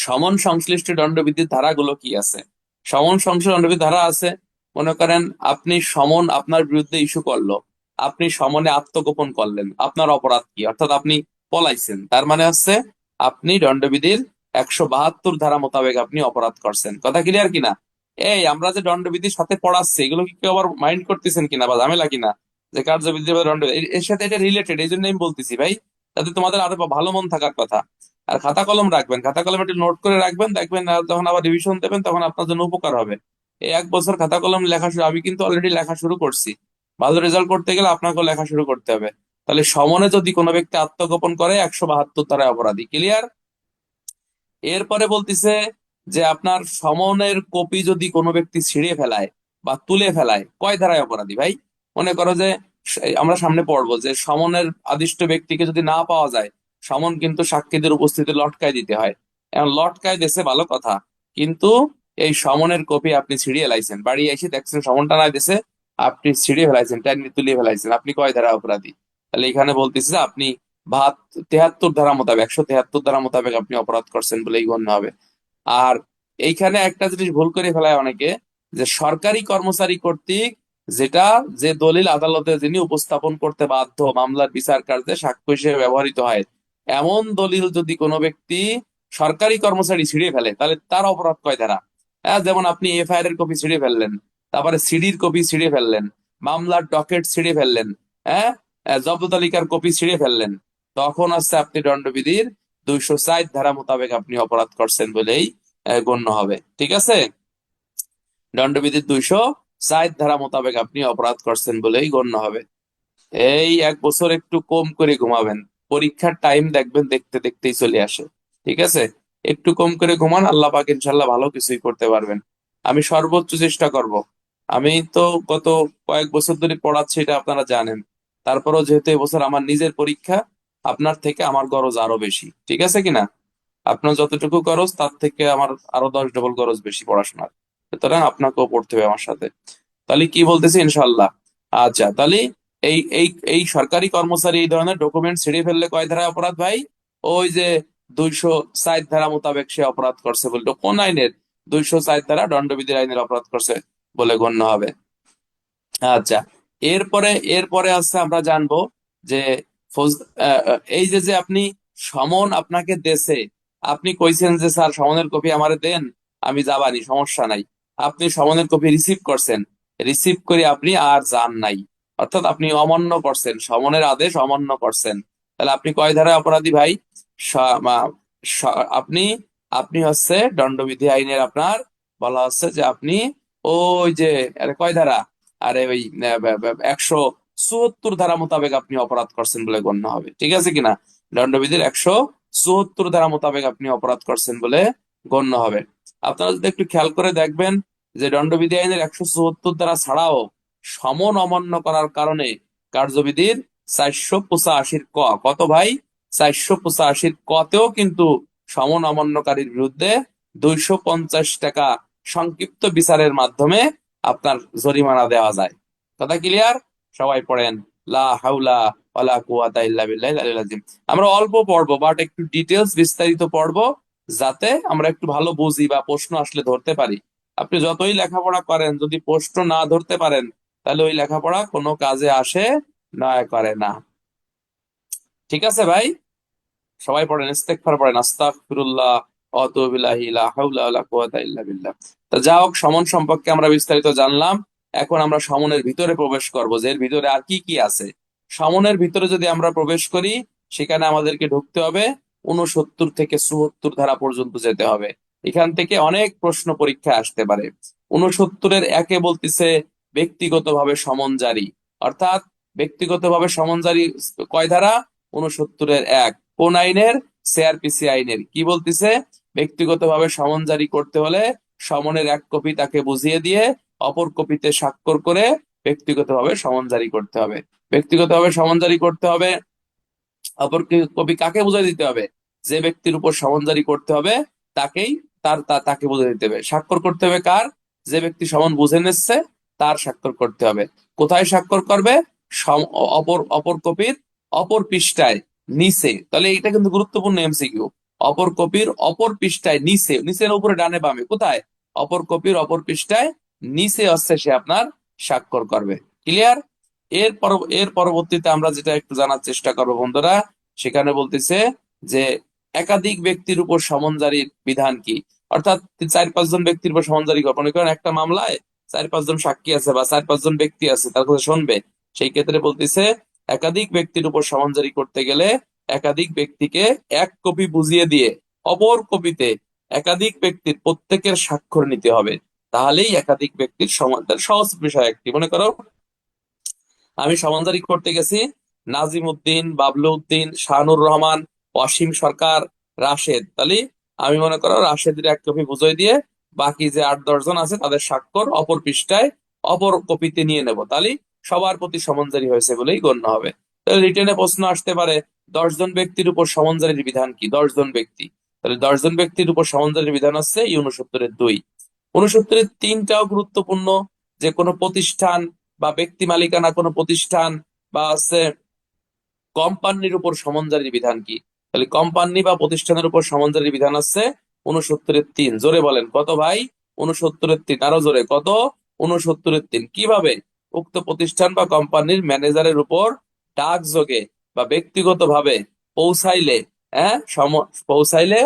সমন সংশ্লিষ্ট দণ্ডবিধির ধারাগুলো কি আছে? সমন সংশ্লিষ্ট দণ্ডবিধির ধারা আছে, মনে করেন আপনি সমন আপনার বিরুদ্ধে ইস্যু করলো, আপনি সমনে আত্মগোপন করলেন, আপনার অপরাধ কি? অর্থাৎ আপনি পলাইছেন, তার মানে হচ্ছে আপনি দণ্ডবিধির 172 ধারা মোতাবেক আপনি অপরাধ করছেন। কথা ক্লিয়ার কিনা? এই আমরা যে দণ্ডবিধির সাথে পড়াচ্ছি এগুলো কি কেউ আবার মাইন্ড করতেছেন কিনা বা ঝামেলা কিনা? যে কার্যবিধি বা দণ্ড এর সাথে এটা রিলেটেড, এই জন্য আমি বলতেছি ভাই, তাতে তোমাদের আরো ভালো মন থাকার কথা। আর খাতা কলম রাখবেন, খাতা কলম একটু নোট করে রাখবেন, দেখবেন যখন আবার রিভিশন দেবেন তখন আপনার জন্য উপকার হবে। এই 1 বছর খাতা কলম লেখা শুরু, আমি কিন্তু অলরেডি লেখা শুরু করছি। ভালো রেজাল্ট করতে গেলে আপনাকেও লেখা শুরু করতে হবে। তাহলে সমনে যদি কোনো ব্যক্তি আত্মগোপন করে 172 ধারায় অপরাধী। ক্লিয়ার? এরপরে বলতিছে যে আপনার সমনের কপি যদি কোনো ব্যক্তি ছিঁড়ে ফেলায় বা তুলে ফেলায়, কয় ধারায় অপরাধী ভাই? মনে করো যে আমরা সামনে পড়বো যে সমনের আদিষ্ট ব্যক্তিকে যদি না পাওয়া যায়, সমন কিন্তু সাক্ষীদের উপস্থিতি লটকায় দিতে হয়। এখন লটকায় দেশে ভালো কথা, কিন্তু এই সমনের কপি আপনি ছিঁড়িয়ে লাইছেন, বাড়ি এসে দেখছেন সমনটা না দেশে, আপনি ছিঁড়িয়ে ফেলাইছেন, টাইনি তুলিয়ে ফেলাইছেন, আপনি কয় ধারা অপরাধী? তাহলে এখানে বলতেছে যে আপনি 73 ধারা মোতাবেক, 173 ধারা মোতাবেক আপনি অপরাধ করছেন বলেই গণ্য হবে। আর এইখানে একটা জিনিস ভুল করে ফেলায় অনেকে, যে সরকারি কর্মচারী কর্তৃক যেটা যে দলিল আদালতে যিনি উপস্থাপন করতে বাধ্য মামলার বিচার কার্যে সাক্ষ্য হিসেবে ব্যবহৃত হয়, এমন দলিল যদি কোনো ব্যক্তি সরকারি কর্মচারী ছিঁড়ে ফেলে, তাহলে তার অপরাধ কয় ধারা? হ্যাঁ, যেমন আপনি এফআইআর এর কপি ছিঁড়ে ফেললেন, তারপরে সিডির কপি ছিঁড়ে ফেললেন, মামলার ডকেট ছিঁড়ে ফেললেন, হ্যাঁ, জব্দ তালিকার কপি ছিঁড়ে ফেললেন, তখন হচ্ছে আপনি দণ্ডবিধির 204 ধারা মোতাবেক আপনি অপরাধ করছেন বলেই গণ্য হবে। ঠিক আছে? দণ্ডবিধির 204 ধারা মোতাবেক আপনি অপরাধ করছেন বলেই গণ্য হবে। এই 1 বছর একটু কম করে ঘুমাবেন, পরীক্ষার টাইম দেখবেন দেখতে দেখতেই চলে আসে। ঠিক আছে? একটু কম করে ঘুমান, আল্লাহ পাক ইনশাল্লাহ ভালো কিছুই করতে পারবেন। আমি সর্বোচ্চ চেষ্টা করব। আমি তো গত কয়েক বছর ধরে পড়াচ্ছি, এটা আপনারা জানেন। তারপরেও যেহেতু এবছর আমার নিজের পরীক্ষা, আপনার থেকে আমার গরজ আরো বেশি। ঠিক আছে কিনা? আপনার যতটুকু গরজ তার থেকে আমার আরো 10 ডবল গরজ বেশি পড়াশোনার। সুতরাং আপনাকেও পড়তে হবে আমার সাথে। তাহলে কি বলতেছি, ইনশাল্লাহ। আচ্ছা, তাহলে এই এই এই সরকারি কর্মচারী এই ধরনের ডকুমেন্ট ছিঁড়ে ফেললে কয় ধারায় অপরাধ ভাই? ওই যে 204 ধারা মোতাবেক সে অপরাধ করছে বলতো। কোন আইনের? 204 ধারা দণ্ডবিধির আইনের অপরাধ করছে বলে গণ্য হবে। আচ্ছা, এরপরে এরপরে আছে আমরা জানবো যে এই যে যে আপনি সমন আপনাকে দেছে, আপনি কইছেন যে স্যার সমনের কপি আমারে দেন, আমি যাবানি, সমস্যা নাই। আপনি সমনের কপি রিসিভ করছেন, রিসিভ করে আপনি আর যান নাই, অর্থাৎ আপনি অমান্য করছেন, সমনের আদেশ অমান্য করছেন। তাহলে আপনি কয় ধারায় অপরাধী ভাই? আপনি আপনি হচ্ছে দণ্ডবিধি আইনের আপনার বলা হচ্ছে যে আপনি ওই যে কয় ধারা, আরে ওই 174 ধারা মোতাবেক আপনি অপরাধ করছেন বলে গণ্য হবে। ঠিক আছে কিনা? দণ্ডবিধির 174 ধারা মোতাবেক আপনি অপরাধ করছেন বলে গণ্য হবে। আপনারা যদি একটু খেয়াল করে দেখবেন যে দণ্ডবিধি আইনের 174 ধারা ছাড়াও সমন অমান্য করার কারণে কার্যবিধির 485 ক, কত ভাই? 485 কতেও কিন্তু সমন অমান্যকারীর বিরুদ্ধে 250 টাকা সংক্ষিপ্ত বিচারের মাধ্যমে আপনার জরিমানা দেওয়া যায়। কথা ক্লিয়ার? সবাই পড়েন লা হাওলা ওয়ালা কুওয়াতা ইল্লা বিল্লাহিল আলিয়্যিল আযীম। আমরা অল্প পড়বো, বাট একটু ডিটেলস বিস্তারিত পড়বো, যাতে আমরা একটু ভালো বুঝি বা প্রশ্ন আসলে ধরতে পারি। আপনি যতই লেখাপড়া করেন, যদি প্রশ্ন না ধরতে পারেন, তাহলে ওই লেখাপড়া কোনো কাজে আসে না, করে না। ঠিক আছে ভাই? সবাই পড়েন, ইস্তেগফার পড়েন, আস্তাগফিরুল্লাহ ওয়া আতুবু ইলাইহি, লা হাওলা ওয়ালা কুওয়াতা ইল্লা বিল্লাহ। তা যা হোক, সমন সম্পর্কে আমরা বিস্তারিত জানলাম। এখন আমরা সমনের ভিতরে প্রবেশ করব, যে এর ভিতরে আর কি কি আছে। সমনের ভিতরে যদি আমরা প্রবেশ করি, সেখানে আমাদেরকে ঢুকতে হবে 69 থেকে 74 ধারা পর্যন্ত যেতে হবে। এখান থেকে অনেক প্রশ্ন পরীক্ষায় আসতে পারে। 69-এর 1-এ বলতেছে ব্যক্তিগতভাবে সমন জারি, অর্থাৎ ব্যক্তিগতভাবে সমন জারি কয় ধারা? 69-এর 1। কোন আইনের? সিআরপিসি আইনের। কি বলতেছে? ব্যক্তিগতভাবে সমন জারি করতে হলে সমনের 1 কপি তাকে বুঝিয়ে দিয়ে অপর কপিতে স্বাক্ষর করে ব্যক্তিগতভাবে সমন জারি করতে হবে। ব্যক্তিগতভাবে সমন জারি করতে হবে, অপর কপি কাকে বুঝিয়ে দিতে হবে? যে ব্যক্তির উপর সমন জারি করতে হবে তাকেই, তাকে বুঝিয়ে দিতে হবে। স্বাক্ষর করতে হবে কার? যে ব্যক্তি সমন বুঝে নিচ্ছে তার স্বাক্ষর করতে হবে। কোথায় স্বাক্ষর করবে? অপর অপর কপির অপর পৃষ্ঠায় নিচে। তাহলে এটা কিন্তু গুরুত্বপূর্ণ এমসিকিউ। অপর কপির অপর পৃষ্ঠায় নিচে, নিচের উপরে ডানে বামে কোথায়? অপর কপির অপর পৃষ্ঠায় নিচে হচ্ছে সে আপনার স্বাক্ষর করবে। ক্লিয়ার? এর পরবর্তীতে আমরা যেটা একটু জানার চেষ্টা করবো বন্ধুরা, সেখানে বলতেছে যে একাধিক ব্যক্তির উপর সমন জারির বিধান কি। অর্থাৎ 4-5 জন ব্যক্তির উপর সমন জারি করবে। মনে করেন একটা মামলায় 4-5 জন সাক্ষী আছে বা 4-5 জন ব্যক্তি আছে, তার কথা শুনবে। সেই ক্ষেত্রে বলতেছে একাধিক ব্যক্তির উপর সমন জারি করতে গেলে একাধিক ব্যক্তিকে 1 কপি বুঝিয়ে দিয়ে অপর কপিতে একাধিক ব্যক্তির প্রত্যেকের স্বাক্ষর নিতে হবে। তাহলেই একাধিক ব্যক্তির সমান। সহজ বিষয় একটি। মনে করো আমি সমন জারি করতে গেছি, নাজিম উদ্দিন, বাবলু উদ্দিন, শাহানুর রহমান, অসীম সরকার, রাশেদ। তাহলে আমি মনে করো রাশেদের এক কপি বুঝিয়ে দিয়ে বাকি যে 8-10 জন আছে তাদের স্বাক্ষর অপর পৃষ্ঠায় অপর কপিতে নিয়ে নেব, তাহলে সবার প্রতি সমনজারি হয়েছে বলেই গণ্য হবে। তাহলে রিটেনে প্রশ্ন আসতে পারে 10 জন ব্যক্তির উপর সমনজারির বিধান কি? 10 জন ব্যক্তি, তাহলে 10 জন ব্যক্তির উপর সমনজারির বিধান হচ্ছে এই 69-এর 2। 69-এর 3টাও গুরুত্বপূর্ণ, যে কোনো প্রতিষ্ঠান বা ব্যক্তি মালিকানা কোনো প্রতিষ্ঠান বা আছে কোম্পানির উপর সমনজারির বিধান কি? তাহলে কোম্পানি বা প্রতিষ্ঠানের উপর সমনজারির বিধান আছে 69-এর 3। জোরে বলেন কত ভাই? 69-এর 3। আরো জোরে কত? 69-এর 3। কিভাবে? উক্ত প্রতিষ্ঠান বা কোম্পানির ম্যানেজারের উপর ডাকযোগে বা ব্যক্তিগত ভাবে পৌঁছাইলে, হ্যাঁ পৌঁছাইলে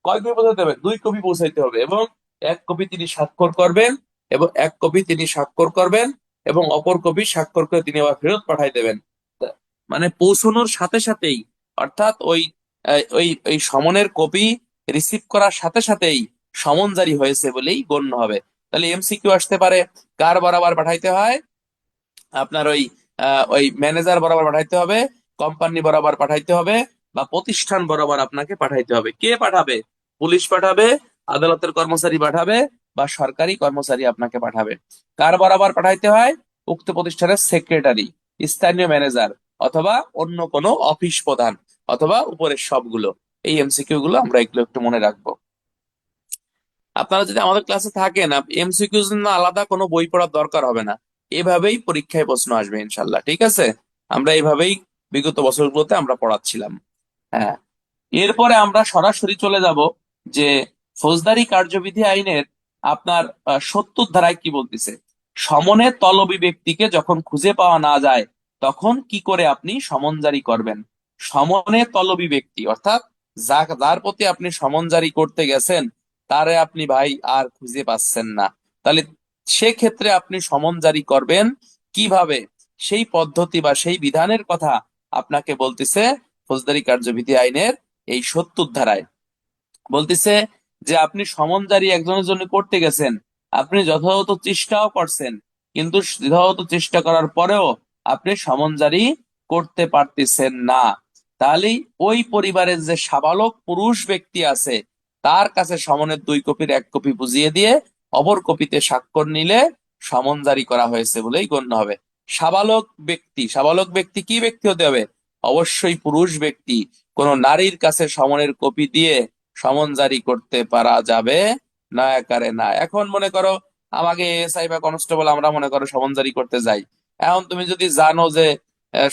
কয় কপি পৌঁছাতে হবে? 2 কপি পৌঁছাইতে হবে, এবং 1 কপি তিনি স্বাক্ষর করবেন, এবং অপর কপি স্বাক্ষর করে তিনি আবার ফেরত পাঠাই দেবেন। মানে পৌঁছানোর সাথে সাথেই, অর্থাৎ ওই ওই সমনের কপি রিসিভ করার সাথে সাথেই সমন জারি হয়েছে বলেই গণ্য হবে। তাহলে এমসিকিউ আসতে পারে কার বরাবর পাঠাইতে হয়? আপনার ওই ম্যানেজার বরাবর পাঠাইতে হবে, কোম্পানি বরাবর পাঠাইতে হবে, বা প্রতিষ্ঠান বরাবর আপনাকে পাঠাইতে হবে। কে পাঠাবে? পুলিশ পাঠাবে, আদালতের কর্মচারী পাঠাবে, বা সরকারি কর্মচারী আপনাকে পাঠাবে। কার বরাবর পাঠাইতে হয়? উক্ত প্রতিষ্ঠানের সেক্রেটারি, স্থানীয় ম্যানেজার, অথবা অন্য কোনো অফিস প্রধান, অথবা উপরের সবগুলো। এই এমসিকিউ গুলো আমরা এগুলো একটু মনে রাখবো। আপনারা যদি আমাদের ক্লাসে থাকেন, এমসিকিউ জন্য আলাদা কোনো বই পড়ার দরকার হবে না, এভাবেই পরীক্ষায় প্রশ্ন আসবে ইনশাল্লাহ। ঠিক আছে? আমরা এইভাবেই বিগত বছরগুলোতে আমরা পড়াচ্ছিলাম। হ্যাঁ, এরপরে আমরা সরাসরি চলে যাব যে ফৌজদারি কার্যবিধি আইনের আপনার 70 ধারায় কি বলতেছে। সমনে তলবি ব্যক্তিকে যখন খুঁজে পাওয়া না যায় তখন কি করে আপনি সমন জারি করবেন? সমনে তলবি ব্যক্তি অর্থাৎ যার প্রতি আপনি সমন জারি করতে গেছেন তারে আপনি ভাই আর খুঁজে পাচ্ছেন না, তাহলে সেক্ষেত্রে আপনি সমন জারি করবেন কিভাবে? সেই পদ্ধতি বা সেই বিধানের কথা আপনাকে বলতেছে ফৌজদারি কার্যবিধি আইনের এই 70 ধারায়। বলতেছে যে আপনি সমন জারি একজনের জন্য করতে গেছেন, আপনি যথাযথ চেষ্টাও করছেন, কিন্তু যথাযথ চেষ্টা করার পরেও আপনি সমন জারি করতে পারতেছেন না, তাহলে ওই পরিবারের যে সাবালক পুরুষ ব্যক্তি আছে তার কাছে সমনের 2 কপির 1 কপি বুঝিয়ে দিয়ে অপর কপিতে স্বাক্ষর নিলে সমন জারি করা হয়েছে বলেই গণ্য হবে। সাবালক ব্যক্তি কি ব্যক্তি হতে হবে? অবশ্যই পুরুষ ব্যক্তি। কোন নারীর কাছে সমনের কপি দিয়ে সমন জারি করতে পারা যাবে না, আকারে না। এখন মনে করো আমাকে এসআই বা কনস্টেবল আমরা মনে করো সমন জারি করতে যাই, এখন তুমি যদি জানো যে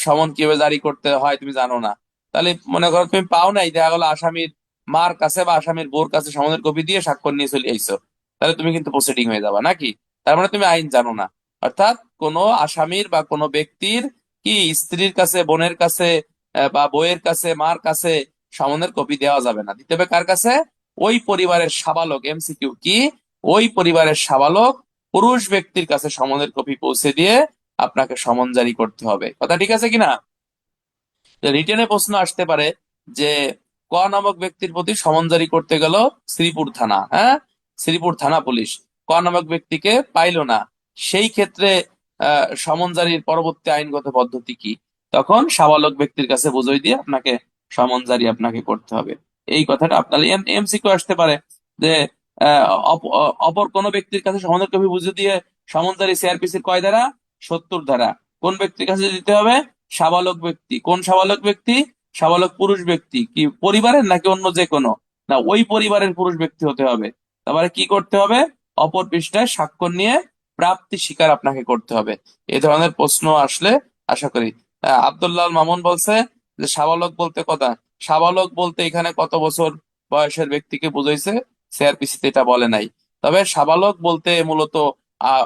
সমন কিভাবে জারি করতে হয় তুমি জানো না, তাহলে মনে করো তুমি পাও নাই, দেখা গেলো আসামির মার কাছে বা আসামির বোর কাছে সমনের কপি দিয়ে স্বাক্ষর নিয়ে চলে আইছো, তাহলে তুমি কিন্তু প্রসিডিং হয়ে যাবা নাকি? তার মানে তুমি আইন জানো না। অর্থাৎ কোনো আসামির বা কোনো ব্যক্তির কি স্ত্রীর কাছে, বোনের কাছে, বা বইয়ের কাছে, মার কাছে সমনের কপি দেওয়া যাবে না। দিতে হবে কার কাছে? ওই পরিবারের সাবালক। এমসিকিউ কি? ওই পরিবারের সাবালক পুরুষ ব্যক্তির কাছে সমনের কপি পৌঁছে দিয়ে আপনাকে সমন জারি করতে হবে। কথা ঠিক আছে কিনা? রিটেনে প্রশ্ন আসতে পারে যে ক নামক ব্যক্তির প্রতি সমন জারি করতে গেল শ্রীপুর থানা, হ্যাঁ, শ্রীপুর থানা পুলিশ ক নামক ব্যক্তিকে পাইলো না, সেই ক্ষেত্রে সমন জারির পরবর্তী আইনগত পদ্ধতি কি? তখন সাবালক ব্যক্তির কাছে বুঝিয়ে দিয়ে আপনাকে সমন জারি আপনাকে করতে হবে। এই কথাটা আপনার এমসিকিউ আসতে পারে যে আহ, অপর কোন ব্যক্তির কাছে সমনের কপি বুঝিয়ে দিয়ে সমন জারি সিআরপিসির কয় ধারা? 70 ধারা। কোন ব্যক্তির কাছে দিতে হবে? সাবালক ব্যক্তি। কোন সাবালক ব্যক্তি? সাবালক পুরুষ ব্যক্তি। কি পরিবারের নাকি অন্য যে কোনো? না, ওই পরিবারের পুরুষ ব্যক্তি হতে হবে। তারপরে কি করতে হবে? অপর পৃষ্ঠায় স্বাক্ষর নিয়ে প্রাপ্তি স্বীকার আপনাকে করতে হবে। এই ধরনের প্রশ্ন আসলে আশা করি। আব্দুল্লাহ মামুন বলছে যে সাবালক বলতে কথা, সাবালক বলতে এখানে কত বছর বয়সের ব্যক্তিকে বুঝাইছে? সিআরপিসিতে এটা বলে নাই। তবে সাবালক বলতে মূলত আহ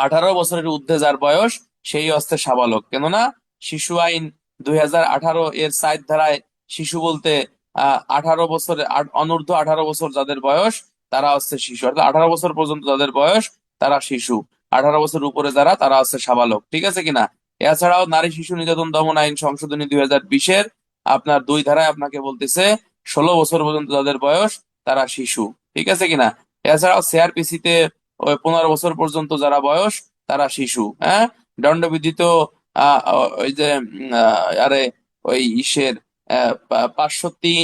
18 বছরের ঊর্ধ্বে যার বয়স সেই হচ্ছে সাবালক। কেননা শিশু আইন 2018 এর 4 ধারায় শিশু বলতে 18 বছর অনূর্ধ্ব 18 বছর যাদের বয়স তারা হচ্ছে শিশু, অর্থাৎ 18 বছর পর্যন্ত যাদের বয়স তারা শিশু, 18 বছর উপরে যারা তারা হচ্ছে সাবালক। ঠিক আছে কিনা? এছাড়াও নারী শিশু নির্যাতন দমন আইন সংশোধনী 2020-এর আপনার 2 ধারায় আপনাকে বলতেছে 16 বছর পর্যন্ত যাদের বয়স তারা শিশু। ঠিক আছে কিনা? এছাড়াও সিআরপিসি তে ওই 15 বছর পর্যন্ত যারা বয়স তারা শিশু। হ্যাঁ, দণ্ডবিধিত ওই যে আরে ওই ইসের 503,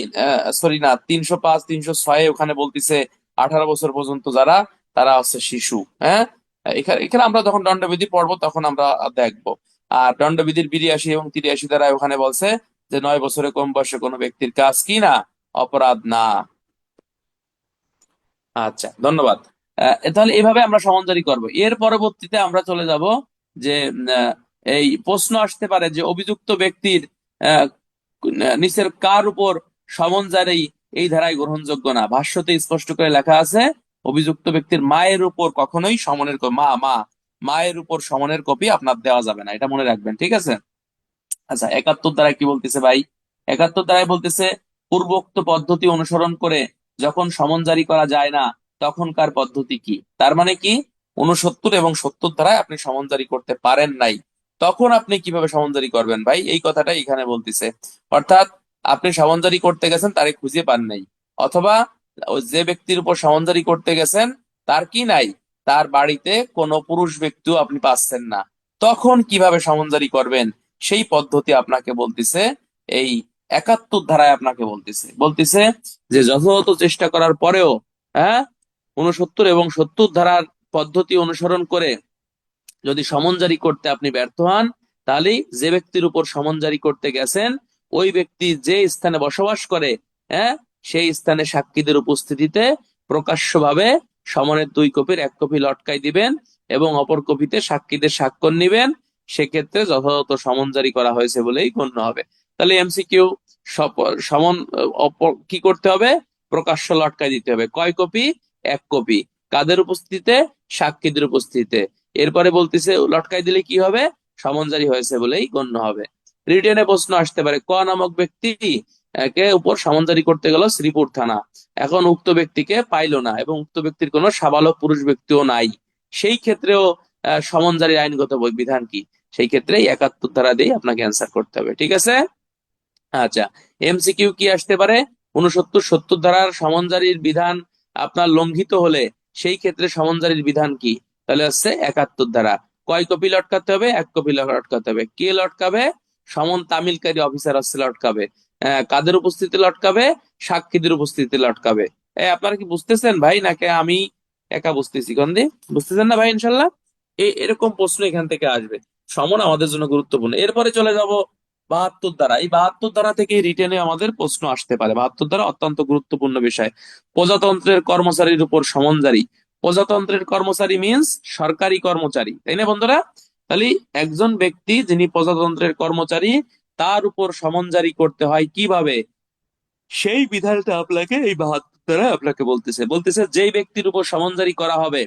সরি না, 305 306 ওখানে বলতিছে 18 বছর পর্যন্ত যারা, তারা হচ্ছে শিশু। হ্যাঁ, এখানে এখানে আমরা যখন দণ্ডবিধি পড়বো তখন আমরা দেখবো। আর দণ্ডবিধির 82 এবং 83 দ্বারা ওখানে বলছে যে 9 বছরের কম বয়সে কোনো ব্যক্তির কাজ কি না, অপরাধ না। আচ্ছা, ধন্যবাদ। তাহলে এইভাবে আমরা সমনজারি করব। এর পরবর্তীতে আমরা চলে যাব যে এই প্রশ্ন আসতে পারে যে অভিযুক্ত ব্যক্তির আহ, নিচের কার উপর সমনজারি এই ধারায় গ্রহণযোগ্য না। ভাষ্যতে স্পষ্ট করে লেখা আছে অভিযুক্ত ব্যক্তির মায়ের উপর কখনোই সমনের মায়ের উপর সমনের কপি আপনার দেওয়া যাবে না, এটা মনে রাখবেন, ঠিক আছে? আচ্ছা, 71 দ্বারা কি বলতেছে ভাই? 71 দ্বারাই বলতেছে পূর্বোক্ত পদ্ধতি অনুসরণ করে যখন সমন জারি করা যায় না তখনকার পদ্ধতি কি। তার মানে কি, 69 এবং 70 ধারায় আপনি সমন জারি করতে পারেন নাই, তখন আপনি কিভাবে সমন জারি করবেন ভাই, এই কথাটাই এখানে বলতেছে। অর্থাৎ আপনি সমন জারি করতে গেছেন, তারে খুঁজে পান নাই, অথবা যে ব্যক্তির উপর সমন জারি করতে গেছেন তার কি নাই, তার বাড়িতে কোনো পুরুষ ব্যক্তিও আপনি পাচ্ছেন না, তখন কিভাবে সমন জারি করবেন সেই পদ্ধতি আপনাকে বলতেছে এই 71 ধারায় আপনাকে বলতেছে যে যথাযথ চেষ্টা করার পরেও, হ্যাঁ, 69 এবং 70 ধারার পদ্ধতি অনুসরণ করে যদি সমন জারি করতে আপনি ব্যর্থ হন, তাহলে যে ব্যক্তির উপর সমন জারি করতে গেছেন ওই ব্যক্তি যে স্থানে বসবাস করে, হ্যাঁ, সেই স্থানে সাক্ষীদের উপস্থিতিতে প্রকাশ্যভাবে সমনের 2 কপির 1 কপি লটকাই দিবেন এবং অপর কপিতে সাক্ষীদের স্বাক্ষর নিবেন। সেক্ষেত্রে যথাযথ সমন জারি করা হয়েছে বলেই গণ্য হবে। তাহলে এমসিকিউ, সমন কি করতে হবে? প্রকাশ্য লটকাই দিতে হবে। কয় কপি? 1 কপি। কাদের উপস্থিতিতে? সাক্ষীদের উপস্থিতিতে। এরপরে বলতেছে লটকাই দিলে কি হবে? সমন জারি হয়েছে বলেই গণ্য হবে। রিটেনে প্রশ্ন আসতে পারে, ক নামক ব্যক্তি কে উপর সমন জারি করতে গেল শ্রীপুর থানা, এখন উক্ত ব্যক্তিকে পাইলো না এবং উক্ত ব্যক্তির কোনো সাবালক পুরুষ ব্যক্তিও নাই, সেই ক্ষেত্রেও সমন জারির আইনগত বিধান কি? সেই ক্ষেত্রে 71 ধারা দিয়ে আপনাকে অ্যান্সার করতে হবে, ঠিক আছে? আচ্ছা, এমসিকিউ কি আসতে পারে? 69 70 ধারার সমন জারির বিধান আপনার লঙ্ঘিত হলে সেই ক্ষেত্রে সমন জারির বিধান কি? তাহলে হচ্ছে 71 ধারা। কয় কপি লটকাতে হবে? 1 কপি লটকাতে হবে। কে লটকাবে? সমন তামিলকারী অফিসার হচ্ছে লটকাবে। কাদের উপস্থিতি লটকাবে? সাক্ষীদের উপস্থিতি লটকাবে। আপনারা কি বুঝতেছেন ভাই, নাকি আমি একা বুঝতেছি? কন্দি বুঝতেছেন না ভাই? ইনশাল্লাহ এরকম প্রশ্ন এখান থেকে আসবে। সমন আমাদের জন্য গুরুত্বপূর্ণ। এরপরে চলে যাব 72 ধারা। এই 72 ধারা থেকে রিটেনে আমাদের প্রশ্ন আসতে পারে। 72 ধারা অত্যন্ত গুরুত্বপূর্ণ বিষয়। প্রজাতন্ত্রের কর্মচারীর উপর সমন জারি। প্রজাতন্ত্রের কর্মচারী মিন্স সরকারি কর্মচারী, তাই না বন্ধুরা? তাহলে একজন ব্যক্তি যিনি প্রজাতন্ত্রের কর্মচারী, তার উপর সমন জারি করতে হয় কিভাবে, সেই বিধানটা আপনাকে এই 72 ধারা আপনাকে বলতেছে যেই ব্যক্তির উপর সমন জারি করা হবে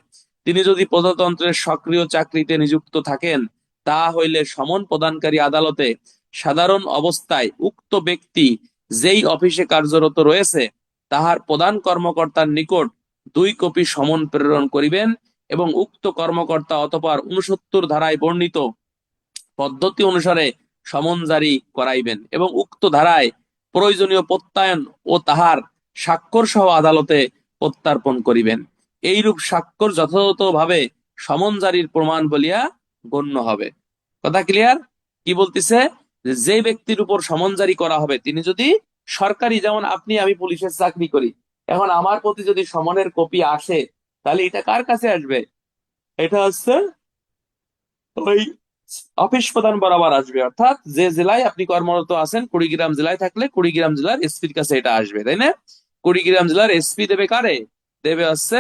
তিনি যদি প্রজাতন্ত্রের সক্রিয় চাকরিতে নিযুক্ত থাকেন, তা হইলে সমন প্রদানকারী আদালতে সাধারণ অবস্থায় উক্ত ব্যক্তি যেই অফিসে কার্যরত রয়েছে তাহার প্রধান কর্মকর্তার নিকট 2 কপি সমন প্রেরণ করিবেন এবং উক্ত কর্মকর্তা অতঃপর 69 ধারায় বর্ণিত পদ্ধতি অনুসারে সমন জারি করাইবেন এবং উক্ত ধারায় প্রয়োজনীয় প্রত্যয়ন ও তাহার স্বাক্ষর সহ আদালতে প্রত্যার্পণ করিবেন। এইরূপ স্বাক্ষর যথাযথভাবে সমন জারির প্রমাণ বলিয়া গণ্য হবে। কথা ক্লিয়ার? কি বলতেছে? যে ব্যক্তির উপর সমন জারি করা হবে তিনি যদি সরকারি, যেমন আপনি আমি পুলিশের চাকরি করি, এখন আমার প্রতি যদি সমনের কপি আসে, তাহলে এটা কার কাছে আসবে? এটা হচ্ছে ওই অফিস প্রধান বরাবর আসবে। অর্থাৎ যে জেলায় আপনি কর্মরত আছেন, কুড়িগ্রাম জেলায় থাকলে কুড়িগ্রাম জেলার এসপির কাছে এটা আসবে, তাই না? কুড়িগ্রাম জেলার এসপি দেবে কারে? দেবে হচ্ছে